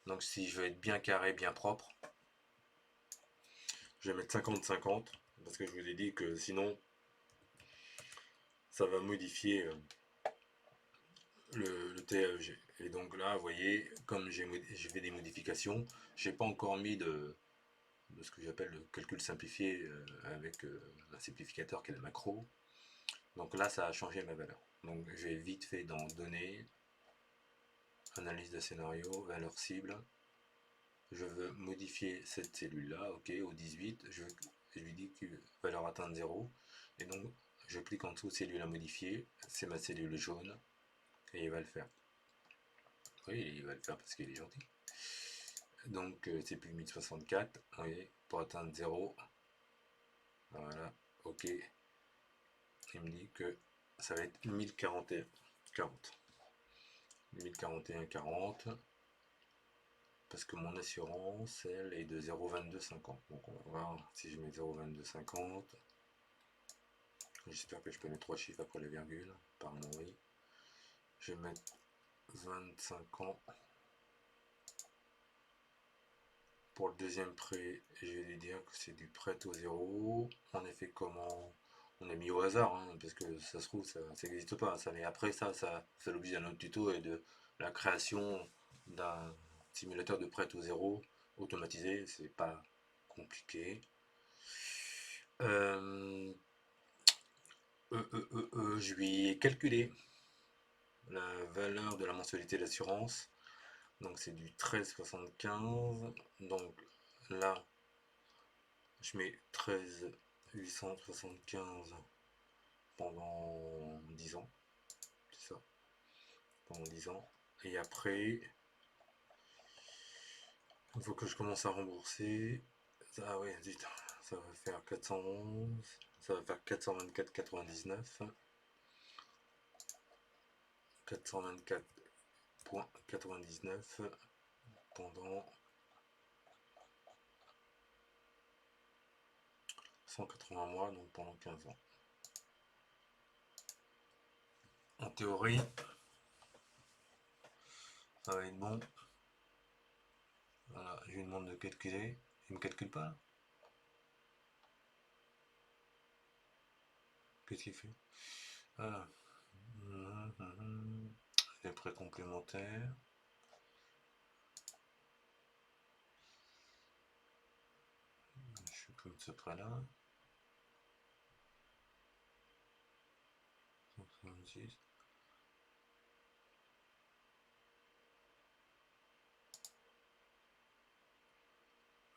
Speaker 1: Donc si je veux être bien carré, bien propre, je vais mettre 50-50. Parce que je vous ai dit que sinon, ça va modifier le TAEG. Et donc là, vous voyez, comme j'ai fait des modifications, j'ai pas encore mis de ce que j'appelle le calcul simplifié avec un simplificateur qui est le macro. Donc là, ça a changé ma valeur. Donc j'ai vite fait dans données, analyse de scénario, valeur cible. Je veux modifier cette cellule-là, ok, au 18. Je lui dis que valeur atteinte 0. Et donc, je clique en dessous cellule à modifier. C'est ma cellule jaune. Et il va le faire. Oui, il va le faire parce qu'il est gentil. Donc, c'est plus 1064. Oui, pour atteindre 0. Voilà, ok. Il me dit que ça va être 1041. 40. 1041, 40. Parce que mon assurance, elle, est de 0,2250. Donc, on va voir si je mets 0,2250. J'espère que je peux mettre 3 chiffres après la virgule. Apparemment, oui. Je vais mettre 25 ans. Pour le deuxième prêt, je vais lui dire que c'est du prêt au zéro. On a fait comment? On a mis au hasard, hein, parce que ça se trouve, ça n'existe pas. Ça, mais après ça fait l'objet d'un autre tuto et de la création d'un simulateur de prêt au zéro automatisé. C'est pas compliqué. Je lui ai calculé la valeur de la mensualité d'assurance. Donc c'est du 13,75. Donc là, je mets 13 875 pendant 10 ans. C'est ça. Pendant 10 ans. Et après, il faut que je commence à rembourser. Ah ouais, zut, ça va faire 411. Ça va faire 424,99. 424,99 pendant 180 mois, donc pendant 15 ans. En théorie, ça va être bon. Voilà, je lui demande de calculer. Il me calcule pas là. Qu'est-ce qu'il fait? Ah. Les prêts complémentaires. Je suis plus de ce prêt là. 136.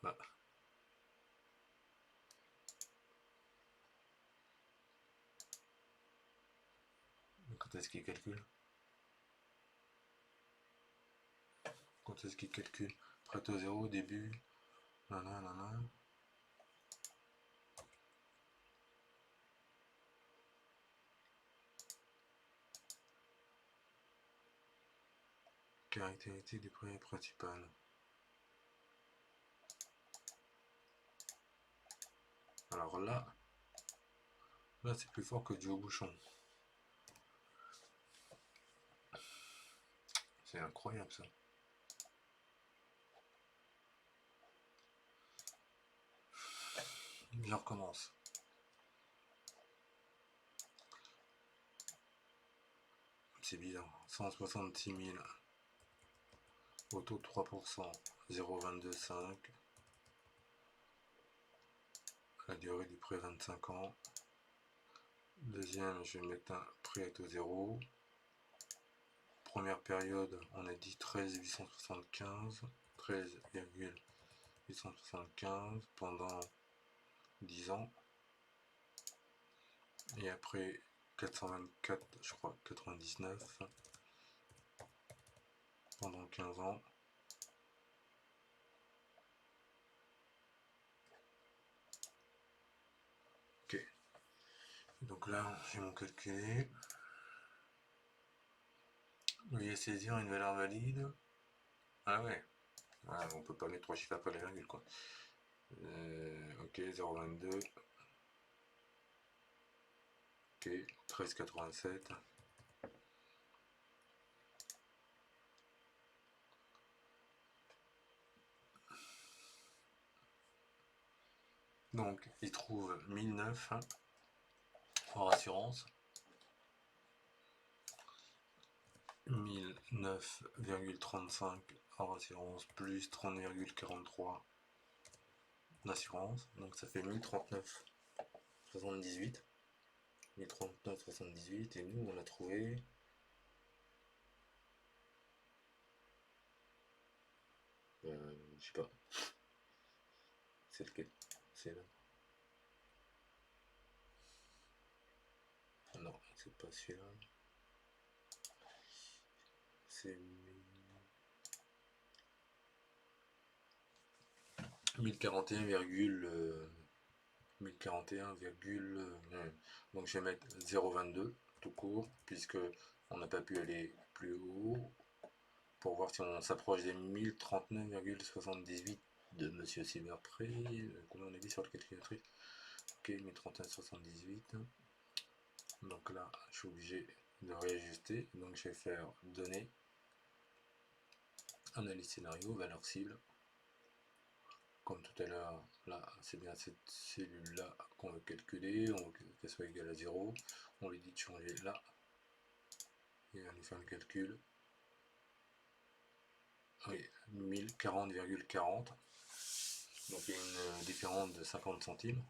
Speaker 1: Bah. Quand est-ce qu'il calcule? Quand est-ce qu'il calcule? Prêt au zéro au début. Nanana. Caractéristiques du prêt principal. Alors là c'est plus fort que du haut bouchon. C'est incroyable ça. Je recommence. C'est bizarre. 166 000 au taux de 3%. 0,225. La durée du prêt 25 ans. Deuxième, je vais mettre un prêt à taux zéro. Première période, on a dit 13,875. 13,875 pendant 10 ans. Et après 424, je crois, 99 pendant 15 ans. Ok. Donc là, j'ai mon calculé. Veuillez saisir une valeur valide. Ah ouais. Ah, on peut pas mettre 3 chiffres après la virgule, quoi. Ok, 0,22. Ok, 13,87. Donc, il trouve 1009 hors assurance. 1009,35 hors assurance plus 30,43 d'assurance. Donc, ça fait 1039,78. 1039,78. Et nous, on a trouvé. Je sais pas. C'est lequel? C'est là. Non, c'est pas celui-là. C'est 1041, 1041, donc je vais mettre 0,22 tout court, puisque on n'a pas pu aller plus haut, pour voir si on s'approche des 1039,78 de Monsieur Cyberprey. Combien on a dit sur le calculatrice? Ok, 1039,78. Donc là, je suis obligé de réajuster. Donc je vais faire données, analyse scénario, valeur cible. Comme tout à l'heure, là, c'est bien cette cellule-là qu'on veut calculer. On veut qu'elle soit égale à 0. On lui dit de changer là. Et on va nous faire le calcul. Oui, 1040,40. Donc il y a une différence de 50 centimes.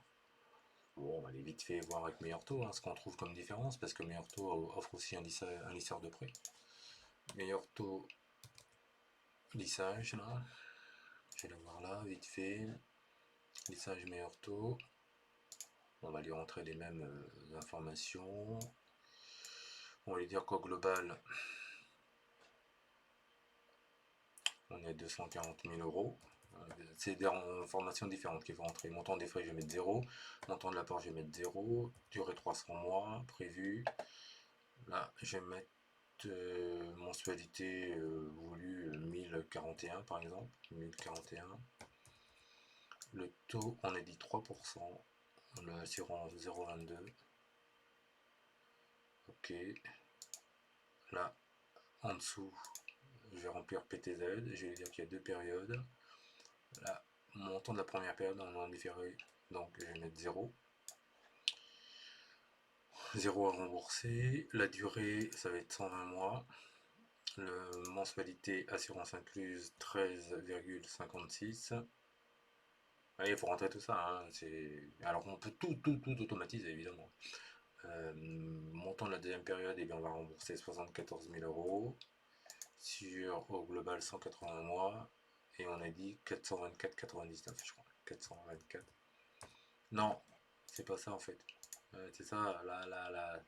Speaker 1: Bon, on va aller vite fait voir avec Meilleur Taux ce qu'on trouve comme différence, parce que Meilleur Taux offre aussi un lisseur de prêt. Meilleur Taux lissage, là. Je vais le voir là, vite fait. Lissage Meilleur Taux. On va lui rentrer les mêmes informations. On va lui dire qu'au global, on est à 240 000 euros. C'est des informations différentes qu'il faut rentrer. Montant des frais, je vais mettre 0. Montant de l'apport, je vais mettre 0. Durée 300 mois, prévu. Là, je vais mettre mensualité voulue 1041 par exemple. 1041. Le taux, on a dit 3%. L'assurance 0,22. Ok. Là, en dessous, je vais remplir PTZ. Je vais dire qu'il y a deux périodes. Là, montant de la première période, on en différé. Donc, je vais mettre 0. 0 à rembourser. La durée, ça va être 120 mois. Le mensualité assurance incluse 13,56. Il faut rentrer tout ça. Alors on peut tout automatiser évidemment. Montant de la deuxième période, eh bien, on va rembourser 74 000 euros sur au global 180 mois. Et on a dit 424,99 je crois. 424. Non, c'est pas ça en fait. C'est ça, là.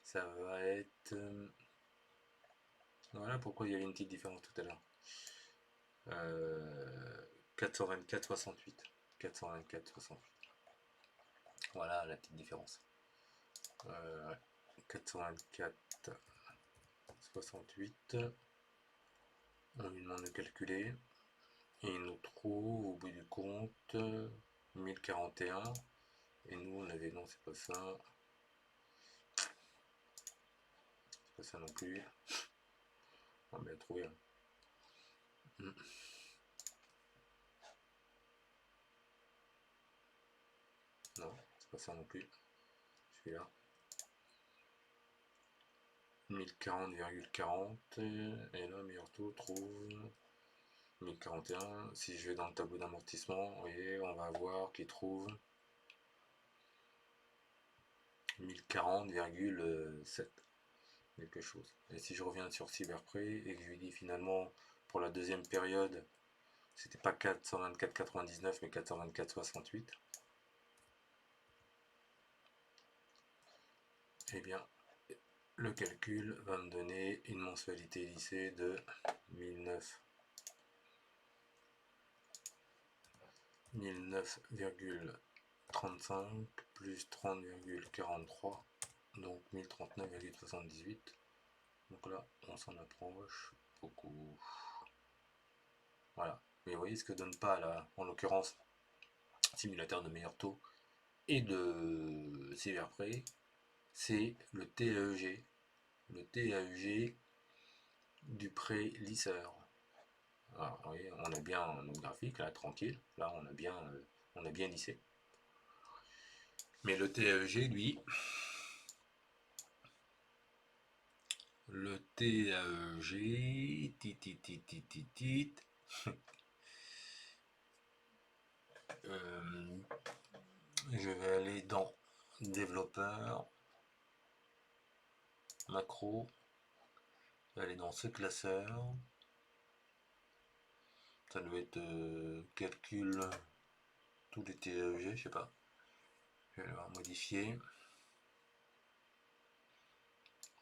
Speaker 1: Ça va être. Voilà pourquoi il y avait une petite différence tout à l'heure. 424,68. 424,68. Voilà la petite différence. 424,68. On lui demande de calculer. Et il nous trouve au bout du compte 1041. Et nous on avait. Non, c'est pas ça. C'est pas ça non plus. On va bien trouver. Non, c'est pas ça non plus. Celui-là. 1040,40. Et là, Meilleur Taux trouve 1041. Si je vais dans le tableau d'amortissement, vous voyez, on va voir qu'il trouve 1040,7 quelque chose. Et si je reviens sur Cyberprey et que je lui dis finalement pour la deuxième période, c'était pas 424,99 mais 424,68, et bien le calcul va me donner une mensualité lissée de 1009,35 plus 30,43, donc 1039,78. Donc là, on s'en approche beaucoup. Voilà. Mais vous voyez ce que donne pas là, en l'occurrence, simulateur de meilleur taux et de sévère prêt, c'est le TAEG. Le TAEG du prêt lisseur. Alors, vous voyez, on a bien notre graphique là, tranquille. Là, on a bien lissé. Mais le TAEG, lui, le TAEG, je vais aller dans développeur, macro, je vais aller dans ce classeur. Ça doit être calcul tous les TAEG, je sais pas. Je vais le modifier.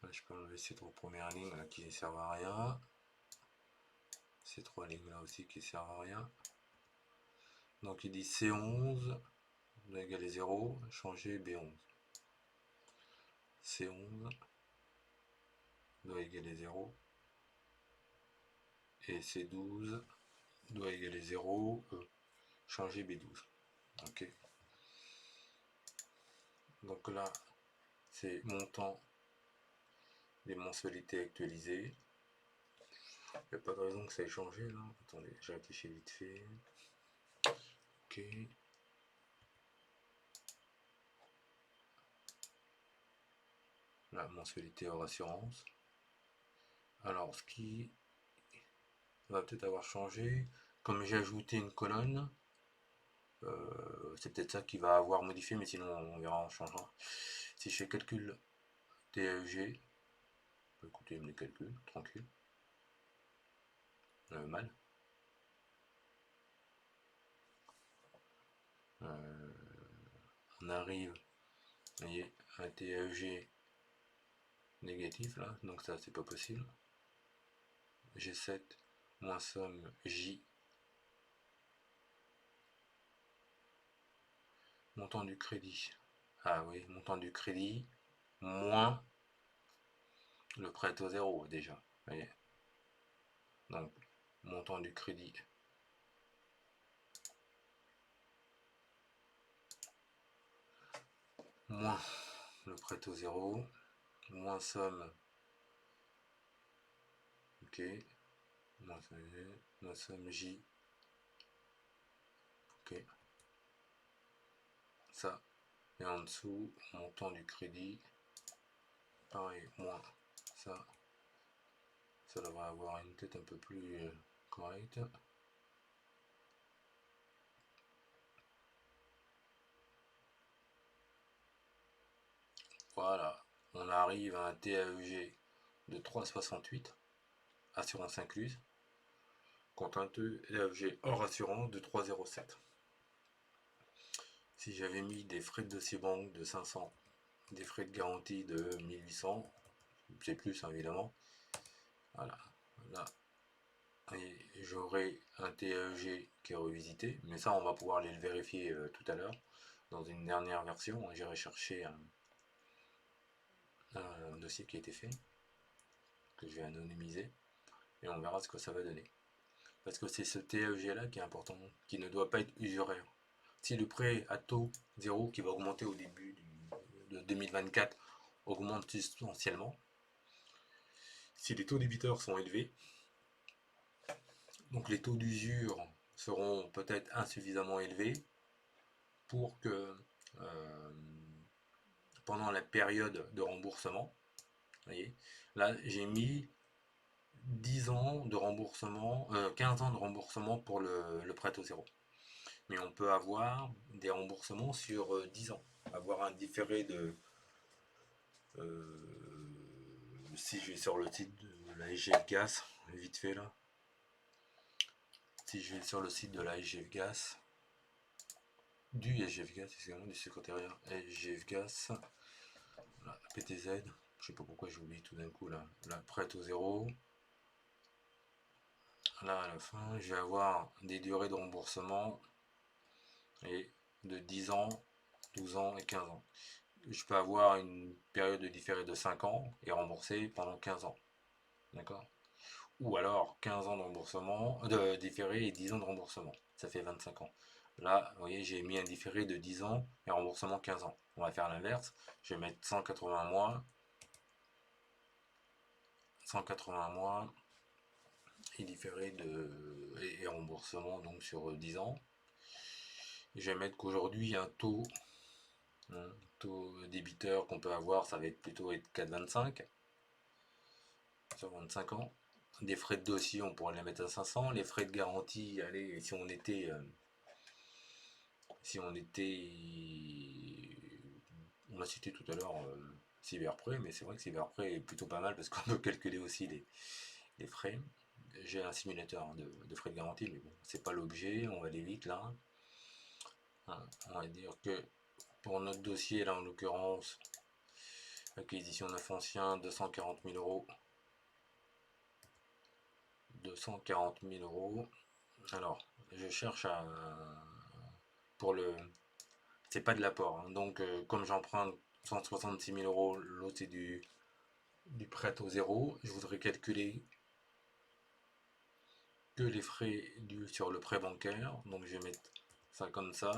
Speaker 1: Là, je peux enlever ces trois premières lignes là, qui ne servent à rien. Ces trois lignes là aussi qui ne servent à rien. Donc il dit C11 doit égaler 0, changer B11. C11 doit égaler 0 et C12 doit égaler 0, changer B12. Ok. Donc là, c'est montant des mensualités actualisées. Il n'y a pas de raison que ça ait changé là. Attendez, je réfléchis vite fait. Ok. La mensualité hors assurance. Alors, ce qui va peut-être avoir changé, comme j'ai ajouté une colonne, c'est peut-être ça qui va avoir modifié, mais sinon on verra, on changera. Si je fais calcul TAEG, écoutez, mes calculs, tranquille. Mal. On arrive, vous voyez, un TAEG négatif là, donc ça c'est pas possible. G7 moins somme J. Montant du crédit. Ah oui, montant du crédit moins le prêt au zéro déjà. Vous voyez. Donc, montant du crédit moins le prêt au zéro, moins somme, ok, moins somme J, ok, ça, et en dessous, montant du crédit, pareil, moins ça, ça devrait avoir une tête un peu plus correcte. Voilà, on arrive à un TAEG de 3,68, assurance incluse, contre un TAEG hors assurance de 3,07. Si j'avais mis des frais de dossier banque de 500, des frais de garantie de 1800, c'est plus hein, évidemment, voilà, là, j'aurai un TAEG qui est revisité, mais ça on va pouvoir aller le vérifier tout à l'heure dans une dernière version. J'irai chercher un dossier qui a été fait, que je vais anonymiser, et on verra ce que ça va donner. Parce que c'est ce TAEG là qui est important, qui ne doit pas être usuraire. Si le prêt à taux zéro qui va augmenter au début de 2024 augmente substantiellement, si les taux débiteurs sont élevés, donc les taux d'usure seront peut-être insuffisamment élevés pour que pendant la période de remboursement, vous voyez, là j'ai mis 10 ans de remboursement, 15 ans de remboursement pour le prêt au zéro. Mais on peut avoir des remboursements sur 10 ans, avoir un différé de... si je vais sur le site de la SGF Gas, vite fait là, si je vais sur le site de la SGF Gas, du SGF Gas, excusez-moi, du secrétariat SGF Gas, la PTZ, je sais pas pourquoi j'oublie tout d'un coup là, la prête au zéro. Là à la fin, je vais avoir des durées de remboursement et de 10 ans, 12 ans et 15 ans. Je peux avoir une période de différé de 5 ans et rembourser pendant 15 ans. d'accord? Ou alors 15 ans de remboursement, de différé et 10 ans de remboursement. Ça fait 25 ans. Là, vous voyez, j'ai mis un différé de 10 ans et remboursement 15 ans. On va faire l'inverse. Je vais mettre 180 mois, 180 mois et différé et remboursement donc sur 10 ans. Et je vais mettre qu'aujourd'hui un taux débiteur qu'on peut avoir, ça va être plutôt être 4,25 sur 25 ans. Des frais de dossier, on pourrait les mettre à 500. Les frais de garantie, allez, on l'a cité tout à l'heure, Cyberprêt, mais c'est vrai que Cyberprêt est plutôt pas mal parce qu'on peut calculer aussi les frais. J'ai un simulateur de frais de garantie, mais bon, c'est pas l'objet, on va aller vite là. On va dire que pour notre dossier, là en l'occurrence, acquisition neuf ancien, 240 000 euros. 240 000 euros. Alors, je cherche à. Pour le. C'est pas de l'apport, hein. Donc, comme j'emprunte 166 000 euros, l'autre c'est du prêt au zéro, je voudrais calculer que les frais dus sur le prêt bancaire. Donc, je vais mettre ça comme ça.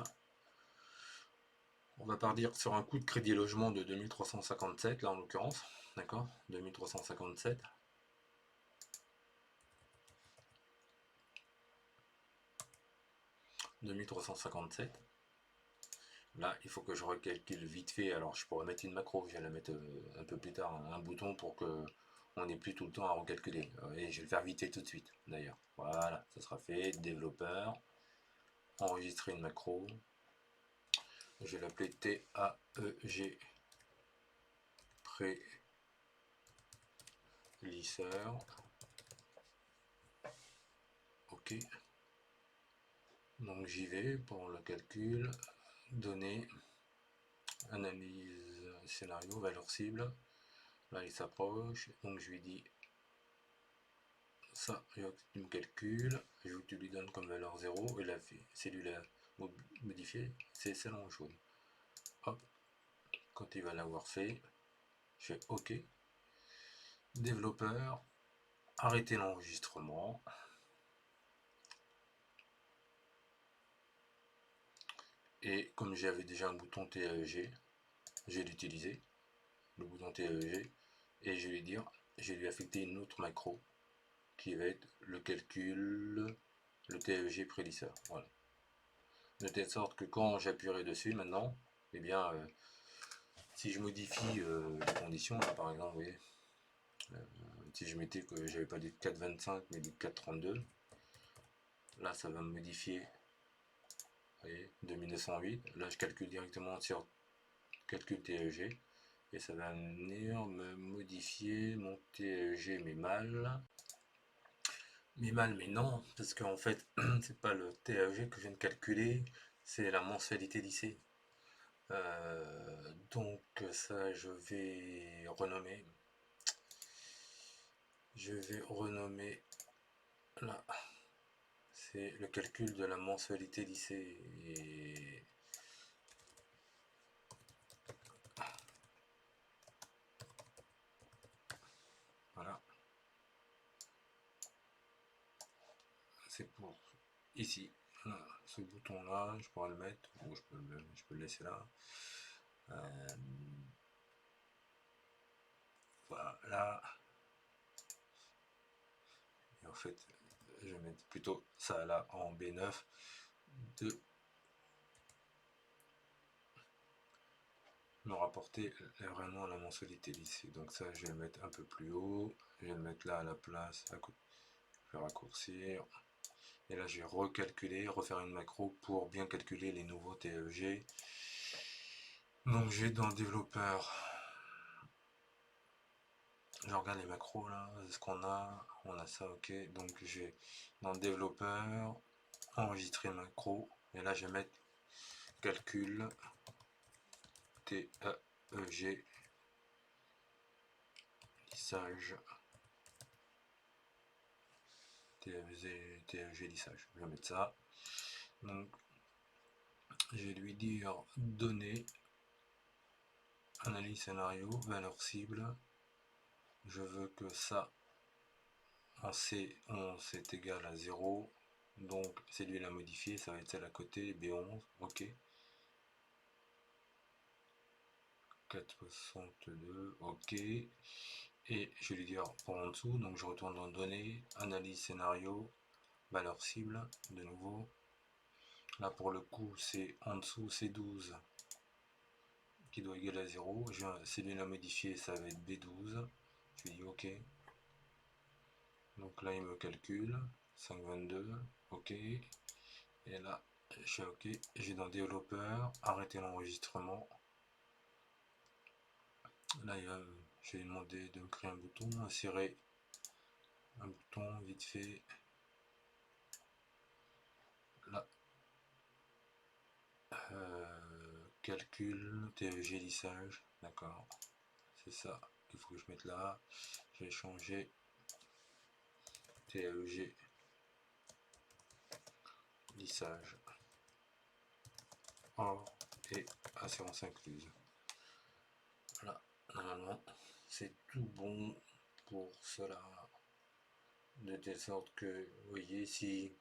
Speaker 1: On va partir sur un coût de crédit logement de 2357, là en l'occurrence. D'accord, 2357. 2357. Là, il faut que je recalcule vite fait. Alors, je pourrais mettre une macro, je vais la mettre un peu plus tard, un bouton pour que on n'ait plus tout le temps à recalculer. Et je vais le faire vite fait tout de suite, d'ailleurs. Voilà, ça sera fait. Développeur, enregistrer une macro. Je vais l'appeler TAEG pré-lisseur. OK. Donc j'y vais pour le calcul. Données, analyse scénario, valeur cible. Là, il s'approche. Donc je lui dis ça, tu me calcules, tu lui donnes comme valeur 0 et la cellule modifiée, c'est celle en jaune. Hop, quand il va l'avoir fait, je fais OK. Développeur, arrêtez l'enregistrement. Et comme j'avais déjà un bouton TAEG, je vais l'utiliser, le bouton TAEG, et je vais lui affecter une autre macro qui va être le calcul, le TAEG prélisseur. Voilà. De telle sorte que quand j'appuierai dessus maintenant, eh bien, si je modifie les conditions, là, par exemple, vous voyez, si je mettais que j'avais pas du 4,25 mais du 4,32, là ça va me modifier, vous voyez, 2908. Là je calcule directement sur calcul TEG et ça va venir me modifier mon TEG mais mal. Mais mal, mais non, parce qu'en fait, c'est pas le TEG que je viens de calculer, c'est la mensualité lycée. Donc ça, je vais renommer. Là. C'est le calcul de la mensualité lycée. Et voilà. C'est pour ici. Voilà. Ce bouton là, je pourrais le mettre, ou je peux le laisser là. Voilà. Et en fait, je vais mettre plutôt ça là en B9 de me rapporter vraiment la mensualité lycée. Donc ça, je vais le mettre un peu plus haut. Je vais le mettre là à la place. Je vais raccourcir. Et là, je vais recalculer, refaire une macro pour bien calculer les nouveaux TFG. Donc, je vais dans le développeur. Je regarde les macros là, ce qu'on a. On a ça, ok. Donc, je vais dans le développeur, enregistrer macro. Et là, je vais mettre calcul TAEG lissage. TFG lissage. Je vais mettre ça. Donc, je vais lui dire données, analyse scénario, valeur cible. Je veux que ça en C11 c'est égal à 0, donc c'est lui la modifier, ça va être celle à côté, B11, ok. 4,62, ok. Et je vais lui dire pour en dessous, donc je retourne dans données, analyse scénario, valeur cible, de nouveau. Là pour le coup c'est en dessous, c'est 12 qui doit égaler à 0. C'est lui la modifier, ça va être B12. Je lui dis ok. Donc là il me calcule, 5,22, ok. Et là je fais ok, j'ai dans développeur, arrêter l'enregistrement. Là je vais lui demander de me créer un bouton, insérer un bouton vite fait. Là, calcul, TEG lissage, d'accord, c'est ça qu'il faut que je mette là. Je vais changer TEG lissage hors et assurance incluse. Voilà, normalement c'est tout bon pour cela, de telle sorte que vous voyez si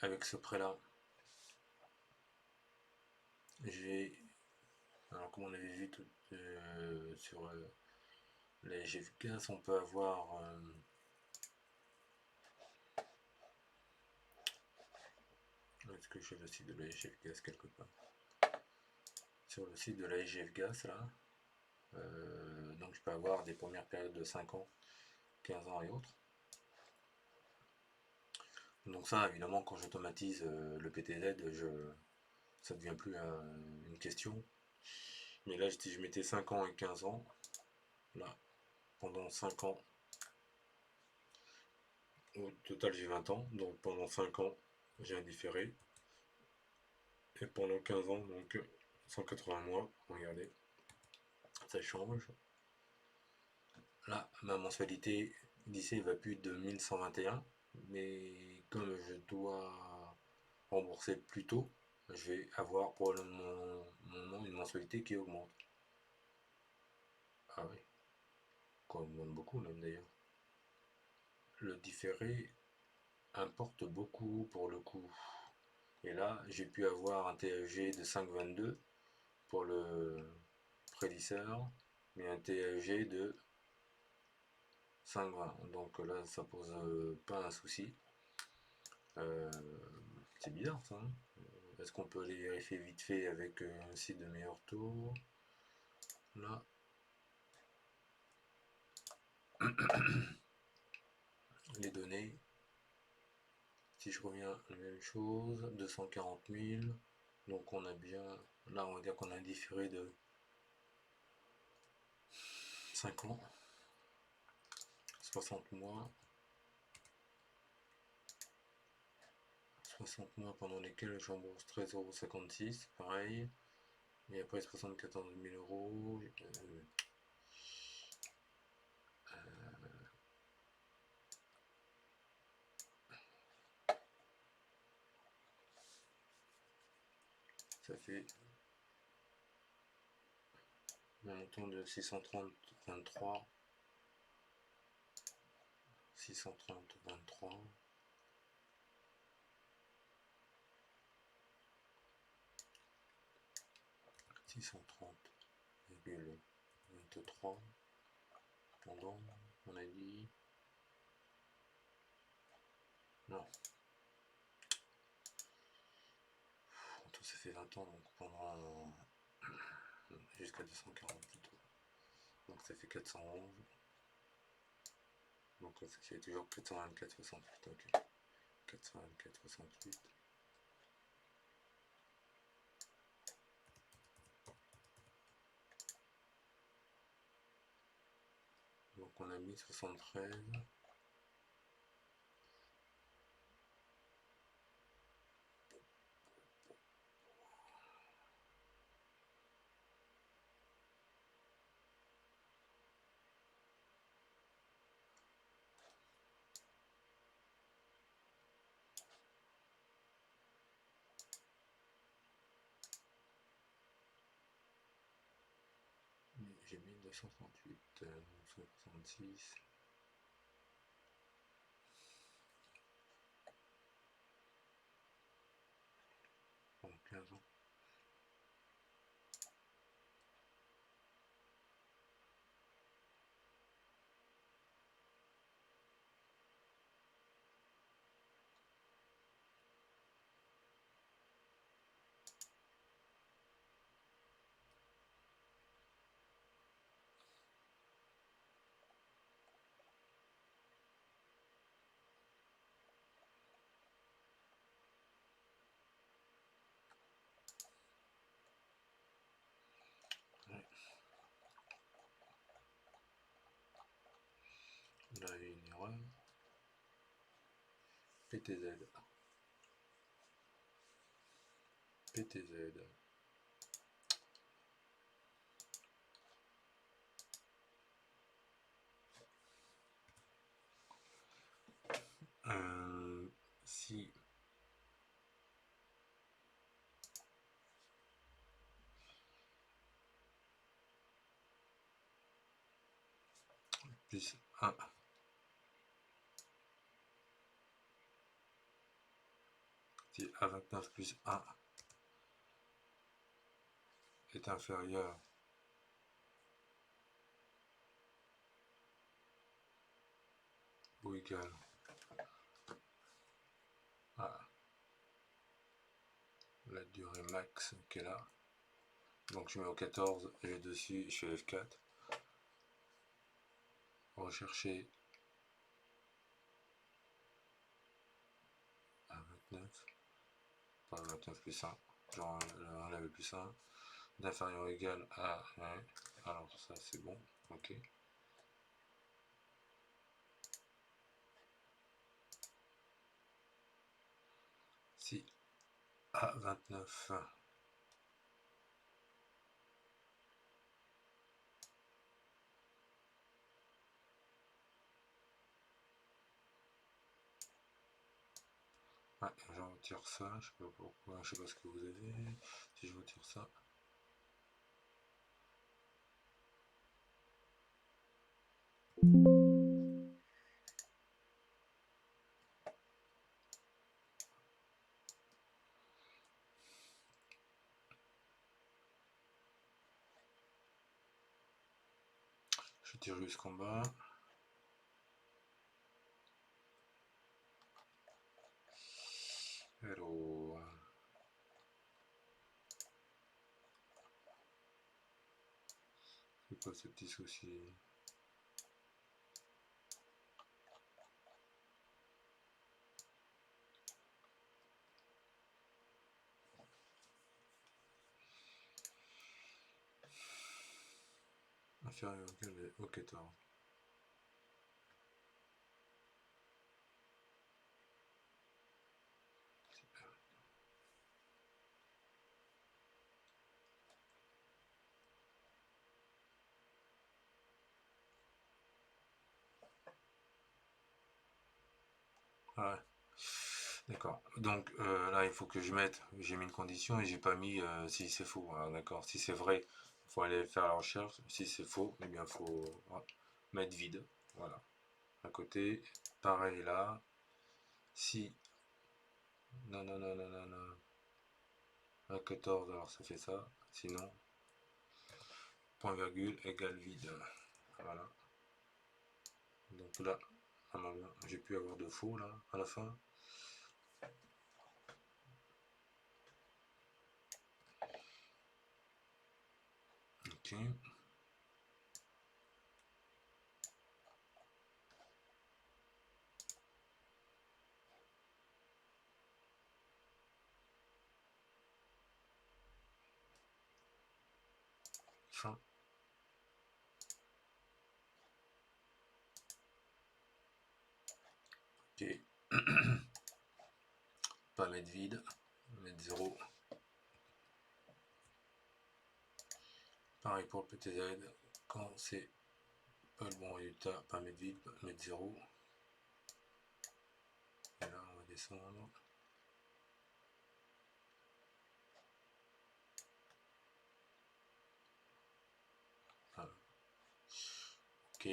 Speaker 1: avec ce prêt là j'ai, alors comme on avait vu tout, sur les GFGAS, on peut avoir est-ce que j'ai le site de la GFGAS quelque part, sur le site de la GFGAS là, donc je peux avoir des premières périodes de 5 ans, 15 ans et autres. Donc ça évidemment quand j'automatise le PTZ, ça devient plus une question. Mais là je mettais 5 ans et 15 ans, là pendant 5 ans, au total j'ai 20 ans, donc pendant 5 ans j'ai un différé. Et pendant 15 ans, donc 180 mois, regardez, ça change. Là, ma mensualité lycée va plus de 1121, mais comme je dois rembourser plus tôt, je vais avoir probablement une mensualité qui augmente. Ah oui, qui augmente beaucoup même d'ailleurs. Le différé importe beaucoup pour le coup. Et là, j'ai pu avoir un TEG de 5,22 pour le prédisseur, mais un TEG de 5,20. Donc là, ça pose pas un souci. C'est bizarre ça. Hein. Est-ce qu'on peut aller vérifier vite fait avec un site de meilleur taux? Là. Les données. Si je reviens, la même chose. 240 000. Donc on a bien. Là, on va dire qu'on a un différé de 5 ans. 60 mois. 60 mois pendant lesquels je rembourse 13,56 €, pareil. Et après 74 000 euros. Ça fait un montant de 630,23. 630,23. 630,23 pendant, on a dit, non, tout ça fait 20 ans, donc pendant jusqu'à 240 plutôt, donc ça fait 411, donc ça fait toujours 424,68, ok, 424,68. Donc on a mis 73. J'ai mis 238, 66. raison. Là, il y a une erreur. PTZ. PTZ. Si plus 1 si A29 plus 1 est inférieur ou égal à la durée max qui est là. Donc je mets au 14, je vais dessus, je fais F4. Rechercher A29, pas 29 plus 1, j'enlève plus 1, d'inférieur ou égal à 1. Alors ça c'est bon, ok. Si A29 je retire ça, je sais pas pourquoi, je sais pas ce que vous avez. Si je retire ça, je tire jusqu'en bas. Hello. C'est quoi ce petit souci? Inférieur au 14. Ouais. D'accord. Donc là, il faut que je mette. J'ai mis une condition et j'ai pas mis si c'est faux. Alors, d'accord. Si c'est vrai, il faut aller faire la recherche. Si c'est faux, eh bien, il faut mettre vide. Voilà. À côté, pareil là. Si. Non, non, non, non, non, non. À 14, alors ça fait ça. Sinon, point virgule égale vide. Voilà. Donc là, j'ai pu avoir de faux là à la fin. Ok. Fin. Ok. Pas mettre vide, mettre 0. Pareil pour le PTZ, quand c'est pas le bon résultat, pas mettre vide, mettre 0. Et là, on va descendre. Voilà. Ok.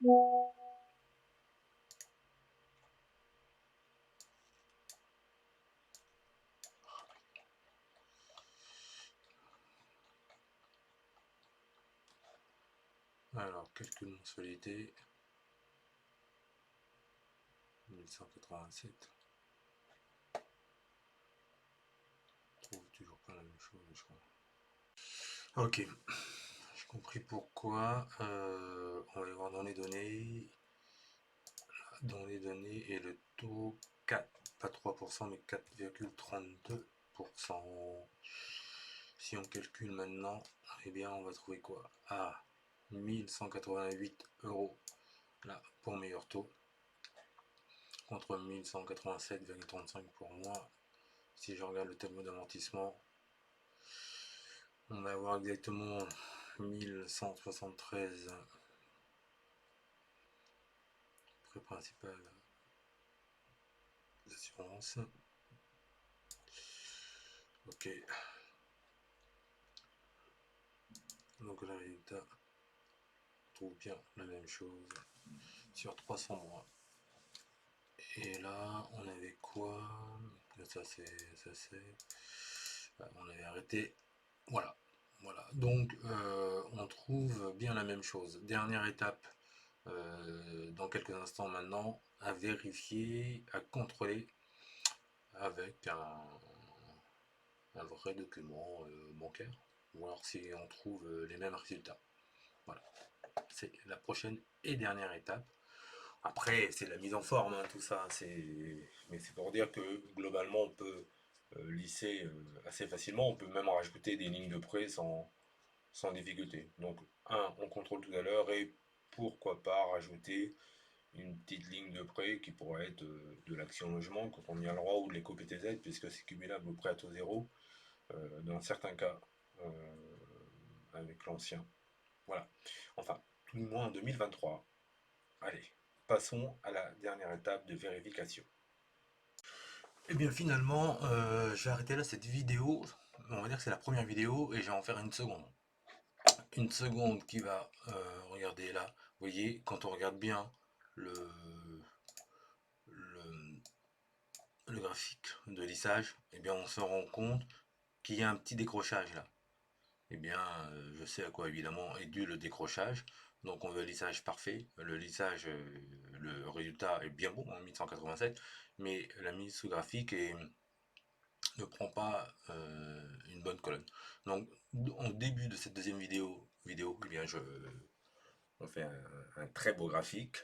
Speaker 1: Alors, calcul mensualité. 1187. Je trouve toujours pas la même chose, je crois. Ok, j'ai compris pourquoi. On va voir dans les données. Dans les données, et le taux 4, pas 3%, mais 4,32%. Si on calcule maintenant, eh bien on va trouver quoi? Ah, 1188 euros là pour meilleur taux, contre 1187,35 pour moi. Si je regarde le tableau d'amortissement, on va avoir exactement 1173 prêt principal d'assurance. Ok. Donc le résultat, on trouve bien la même chose sur 300 mois. Et là, on avait quoi? Ça c'est. On avait arrêté. Voilà. Voilà. Donc, on trouve bien la même chose. Dernière étape, dans quelques instants maintenant, à vérifier, à contrôler avec un vrai document bancaire, voir si on trouve les mêmes résultats. Voilà. C'est la prochaine et dernière étape. Après, c'est la mise en forme, hein, tout ça. Mais c'est pour dire que globalement, on peut lisser assez facilement. On peut même rajouter des lignes de prêt sans difficulté. Donc, on contrôle tout à l'heure et pourquoi pas rajouter une petite ligne de prêt qui pourrait être de l'action logement quand on y a le droit ou de l'éco-PTZ puisque c'est cumulable au prêt à taux zéro dans certains cas avec l'ancien. Voilà. Enfin, tout du moins en 2023. Allez, passons à la dernière étape de vérification. Et bien finalement, je vais arrêter là cette vidéo. On va dire que c'est la première vidéo et je vais en faire une seconde. Une seconde qui va, regardez là, vous voyez, quand on regarde bien le, le, le graphique de lissage, eh bien on se rend compte qu'il y a un petit décrochage là. Eh bien, je sais à quoi évidemment est dû le décrochage. Donc on veut un lissage parfait. Le lissage, le résultat est bien bon en 1187, mais la mise sous graphique ne prend pas une bonne colonne. Donc en début de cette deuxième vidéo eh bien on fait un très beau graphique.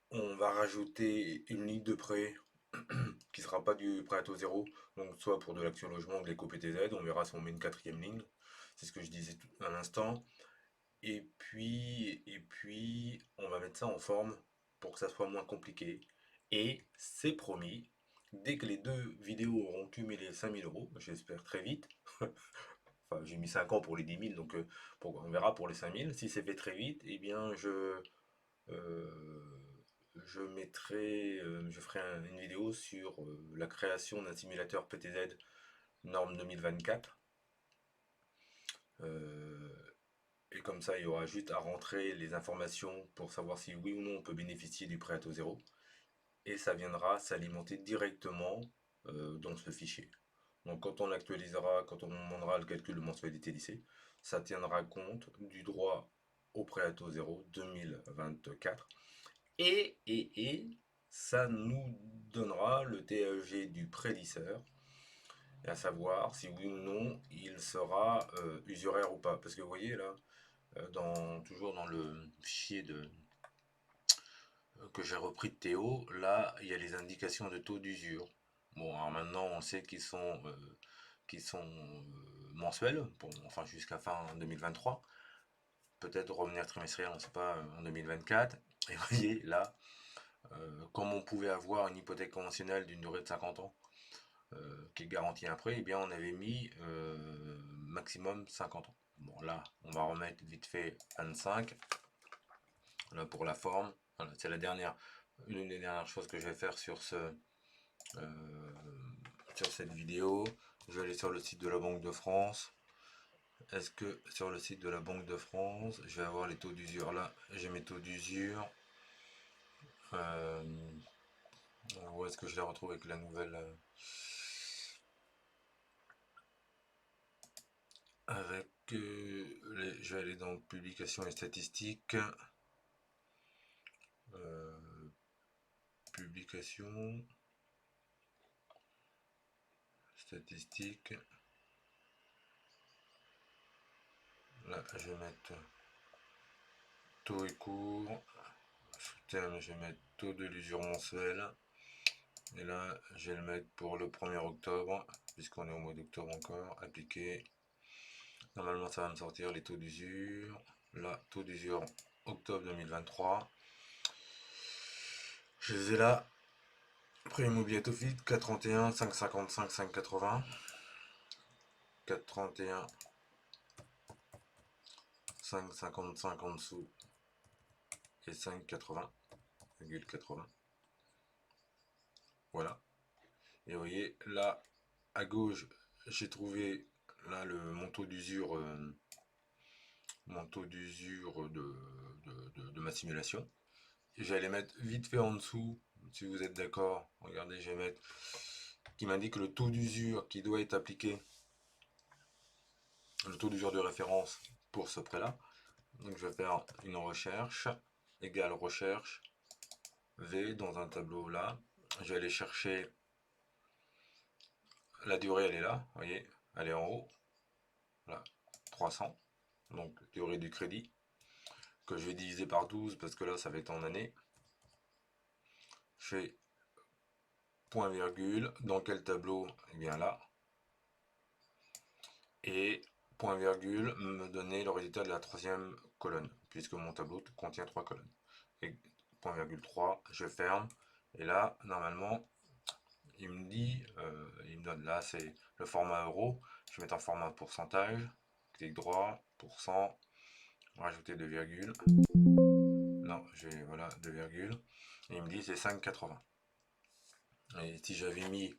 Speaker 1: On va rajouter une ligne de prêt qui ne sera pas du prêt à taux zéro, donc soit pour de l'action logement ou de l'éco-PTZ. On verra si on met une quatrième ligne. C'est ce que je disais à l'instant. Et puis, on va mettre ça en forme pour que ça soit moins compliqué. Et c'est promis, dès que les deux vidéos auront cumulé 5000 euros, j'espère très vite, enfin j'ai mis 5 ans pour les 10 000, donc on verra pour les 5000. Si c'est fait très vite, eh bien je ferai une vidéo sur la création d'un simulateur PTZ norme 2024. Et comme ça, il y aura juste à rentrer les informations pour savoir si oui ou non on peut bénéficier du prêt à taux zéro. Et ça viendra s'alimenter directement dans ce fichier. Donc quand on actualisera, quand on demandera le calcul de mensualité lycée, ça tiendra compte du droit au prêt à taux zéro 2024. Et ça nous donnera le TAEG du prélisseur, et à savoir si oui ou non il sera usuraire ou pas. Parce que vous voyez là, toujours dans le fichier que j'ai repris de Théo, là il y a les indications de taux d'usure. Bon, alors maintenant on sait qu'ils sont mensuels, enfin jusqu'à fin 2023. Peut-être revenir trimestriel, on ne sait pas, en 2024. Et vous voyez là, comme on pouvait avoir une hypothèque conventionnelle d'une durée de 50 ans, qui est garantie un prêt, eh bien on avait mis maximum 50 ans. Bon là, on va remettre vite fait 25. Là pour la forme, voilà, c'est une des dernières choses que je vais faire sur cette vidéo. Je vais aller sur le site de la Banque de France. est-ce que sur le site de la Banque de France, je vais avoir les taux d'usure? Là, j'ai mes taux d'usure. Où est-ce que je les retrouve avec la nouvelle avec je vais aller dans publication et statistiques. Publication, statistiques. Là, je vais mettre taux et cours. Sous terme, je vais mettre taux de l'usure mensuelle. Et là, je vais le mettre pour le 1er octobre, puisqu'on est au mois d'octobre encore. Appliquer. Normalement, ça va me sortir les taux d'usure. Là, taux d'usure octobre 2023. Je les ai là. Prix immobilier Tofit, 431, 555, 580. 431, 555 en dessous et 5,80. Voilà. Et vous voyez, là, à gauche, j'ai trouvé là le manteau d'usure de ma simulation. Et j'allais mettre vite fait en dessous, si vous êtes d'accord. Regardez, je vais mettre qui m'indique le taux d'usure qui doit être appliqué, le taux d'usure de référence pour ce prêt-là. Donc je vais faire une recherche, égale recherche, V dans un tableau là. Je vais aller chercher la durée, elle est là, vous voyez, elle est en haut, là, 300, donc durée du crédit, que je vais diviser par 12 parce que là ça va être en année. Je fais point virgule, dans quel tableau? Eh bien là. Et point virgule me donner le résultat de la troisième colonne, puisque mon tableau contient 3 colonnes. Et point virgule 3, je ferme, et là, normalement, il me dit, il me donne là, c'est le format euro, je vais mettre en format pourcentage, clic droit, pourcent, rajouter 2 virgules, non, j'ai, voilà, 2 virgules, et il me dit c'est 5,80. Et si j'avais mis,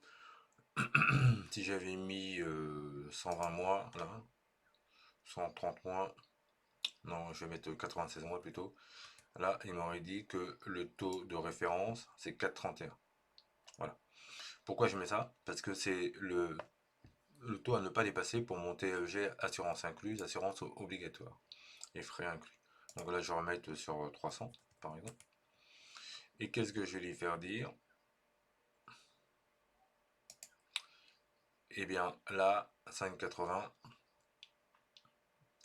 Speaker 1: si j'avais mis 120 mois, là, 130 mois, non, je vais mettre 96 mois plutôt, là, il m'aurait dit que le taux de référence, c'est 4,31. Voilà. Pourquoi je mets ça? Parce que c'est le taux à ne pas dépasser pour mon TEG assurance incluse, assurance obligatoire et frais inclus. Donc là, je vais remettre sur 300 par exemple. Et qu'est-ce que je vais lui faire dire? Eh bien là, 5,80,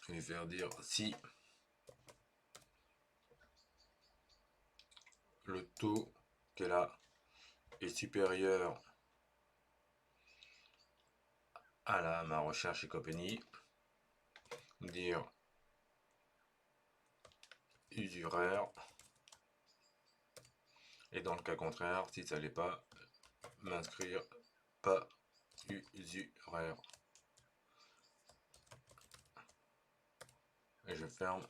Speaker 1: je vais lui faire dire si le taux qu'elle a est supérieur à ma recherche et compagnie, dire usuraire, et dans le cas contraire, si ça l'est pas, m'inscrire pas usuraire. Et je ferme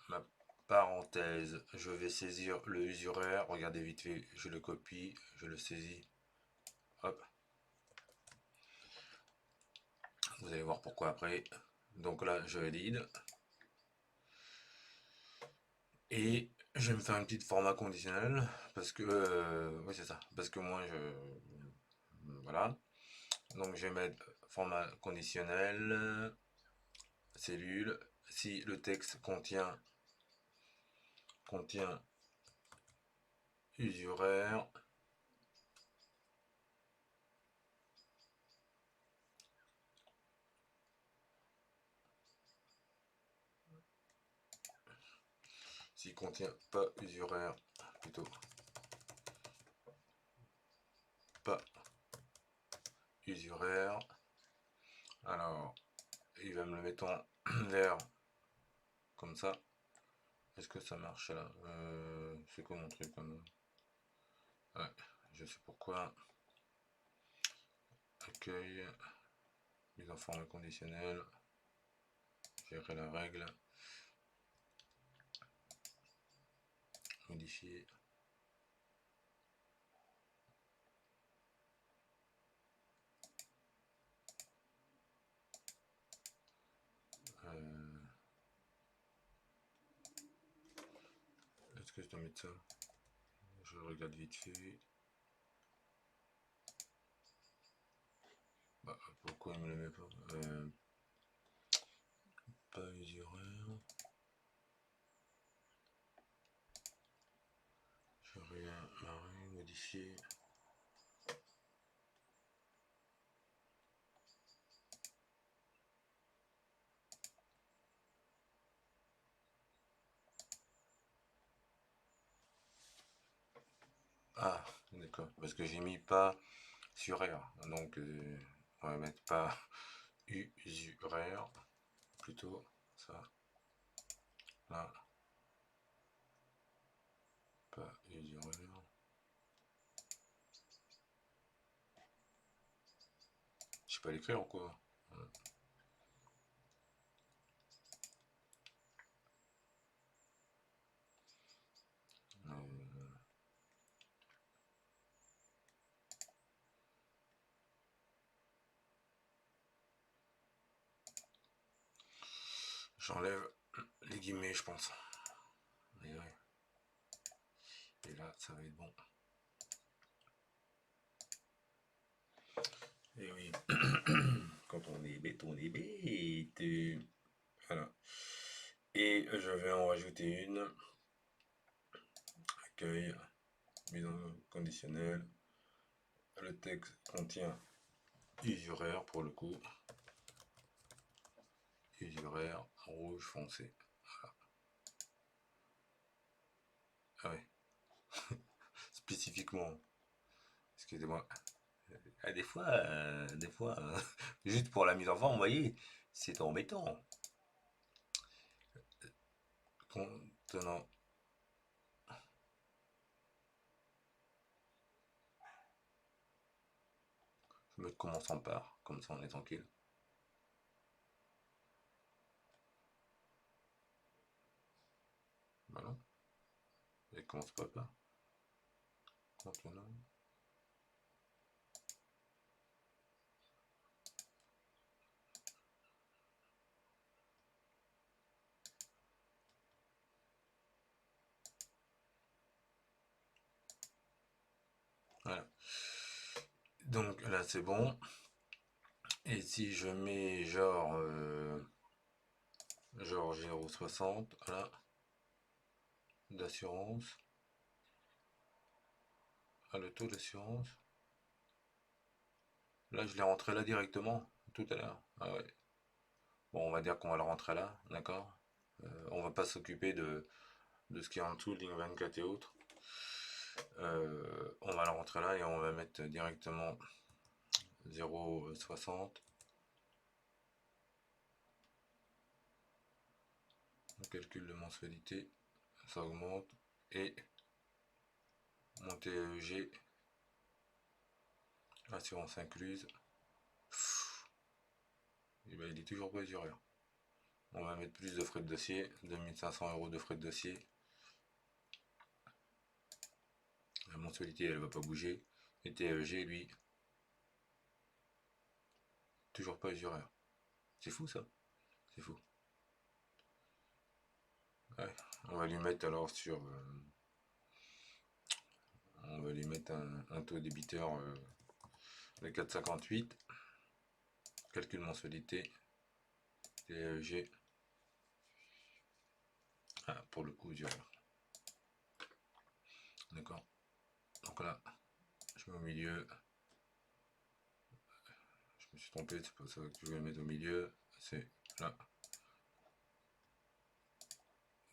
Speaker 1: ma parenthèse. Je vais saisir le usuraire. Regardez vite fait, je le copie, je le saisis. Hop. Vous allez voir pourquoi après. Donc là, je valide. Et je vais me faire une petite format conditionnel. Parce que, oui, c'est ça. Parce que moi, voilà. Donc je vais mettre format conditionnel, cellule. Si le texte contient usuraire, s'il contient pas usuraire, plutôt pas usuraire, alors il va me le mettre en vert comme ça. Est-ce que ça marche là? C'est quoi mon truc comme... Ouais, je sais pourquoi. Accueil, mise en forme conditionnelle, gérer la règle, modifier. Juste de mettre ça. Je regarde vite fait. Bah, pourquoi il me le met pas pas usuraire. Je rien modifier. Ah, d'accord. Parce que j'ai mis pas usuraire. Donc, on va mettre pas usuraire. Plutôt ça. Là. Pas usuraire. Je sais pas l'écrire ou quoi. J'enlève les guillemets, je pense. Et, ouais. Et là, ça va être bon. Et oui, quand on est bête, on est bête. Voilà. Et je vais en rajouter une. Accueil, mise en conditionnel. Le texte contient usuraire pour le coup. Usuraire, rouge foncé. Voilà. Ah ouais. Spécifiquement. Excusez-moi. Ah, des fois, juste pour la mise en forme, vous voyez, c'est embêtant. Contenant. Je me commence en part, comme ça on est tranquille. Voilà. Et commence pas par. Contenant. Voilà. Donc là c'est bon. Et si je mets genre 0,60, voilà, d'assurance, le taux d'assurance, là je l'ai rentré là directement, tout à l'heure. Ah ouais. Bon, on va dire qu'on va le rentrer là, d'accord. On va pas s'occuper de ce qui est en dessous, ligne 24 et autres. On va le rentrer là et on va mettre directement 0,60. On calcule de mensualité, ça augmente. Et mon TEG, assurance incluse, et ben, il est toujours pas usuraire. On va mettre plus de frais de dossier, 2500 € de frais de dossier. La mensualité elle va pas bouger. Et TEG lui, toujours pas usuraire. C'est fou ça. C'est fou. Ouais. On va lui mettre alors sur. On va lui mettre un taux débiteur de 4,58. Calcul mensualité. TEG. Ah, pour le coup, usuraire. D'accord. Donc là, je mets au milieu. Je me suis trompé, c'est pas ça que je voulais mettre au milieu. C'est là.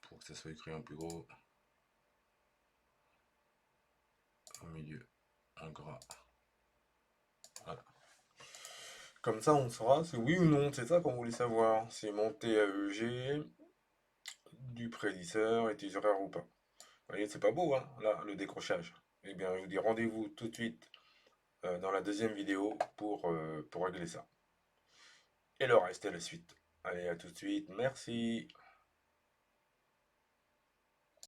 Speaker 1: Pour que ça soit écrit en plus gros. Au milieu, en gras. Voilà. Comme ça, on saura si oui ou non, c'est ça qu'on voulait savoir. Si mon TAEG du prédiceur est usuraire ou pas. Vous voyez, c'est pas beau, hein, là, le décrochage. Eh bien, je vous dis rendez-vous tout de suite dans la deuxième vidéo pour régler ça. Et le reste est la suite. Allez, à tout de suite. Merci.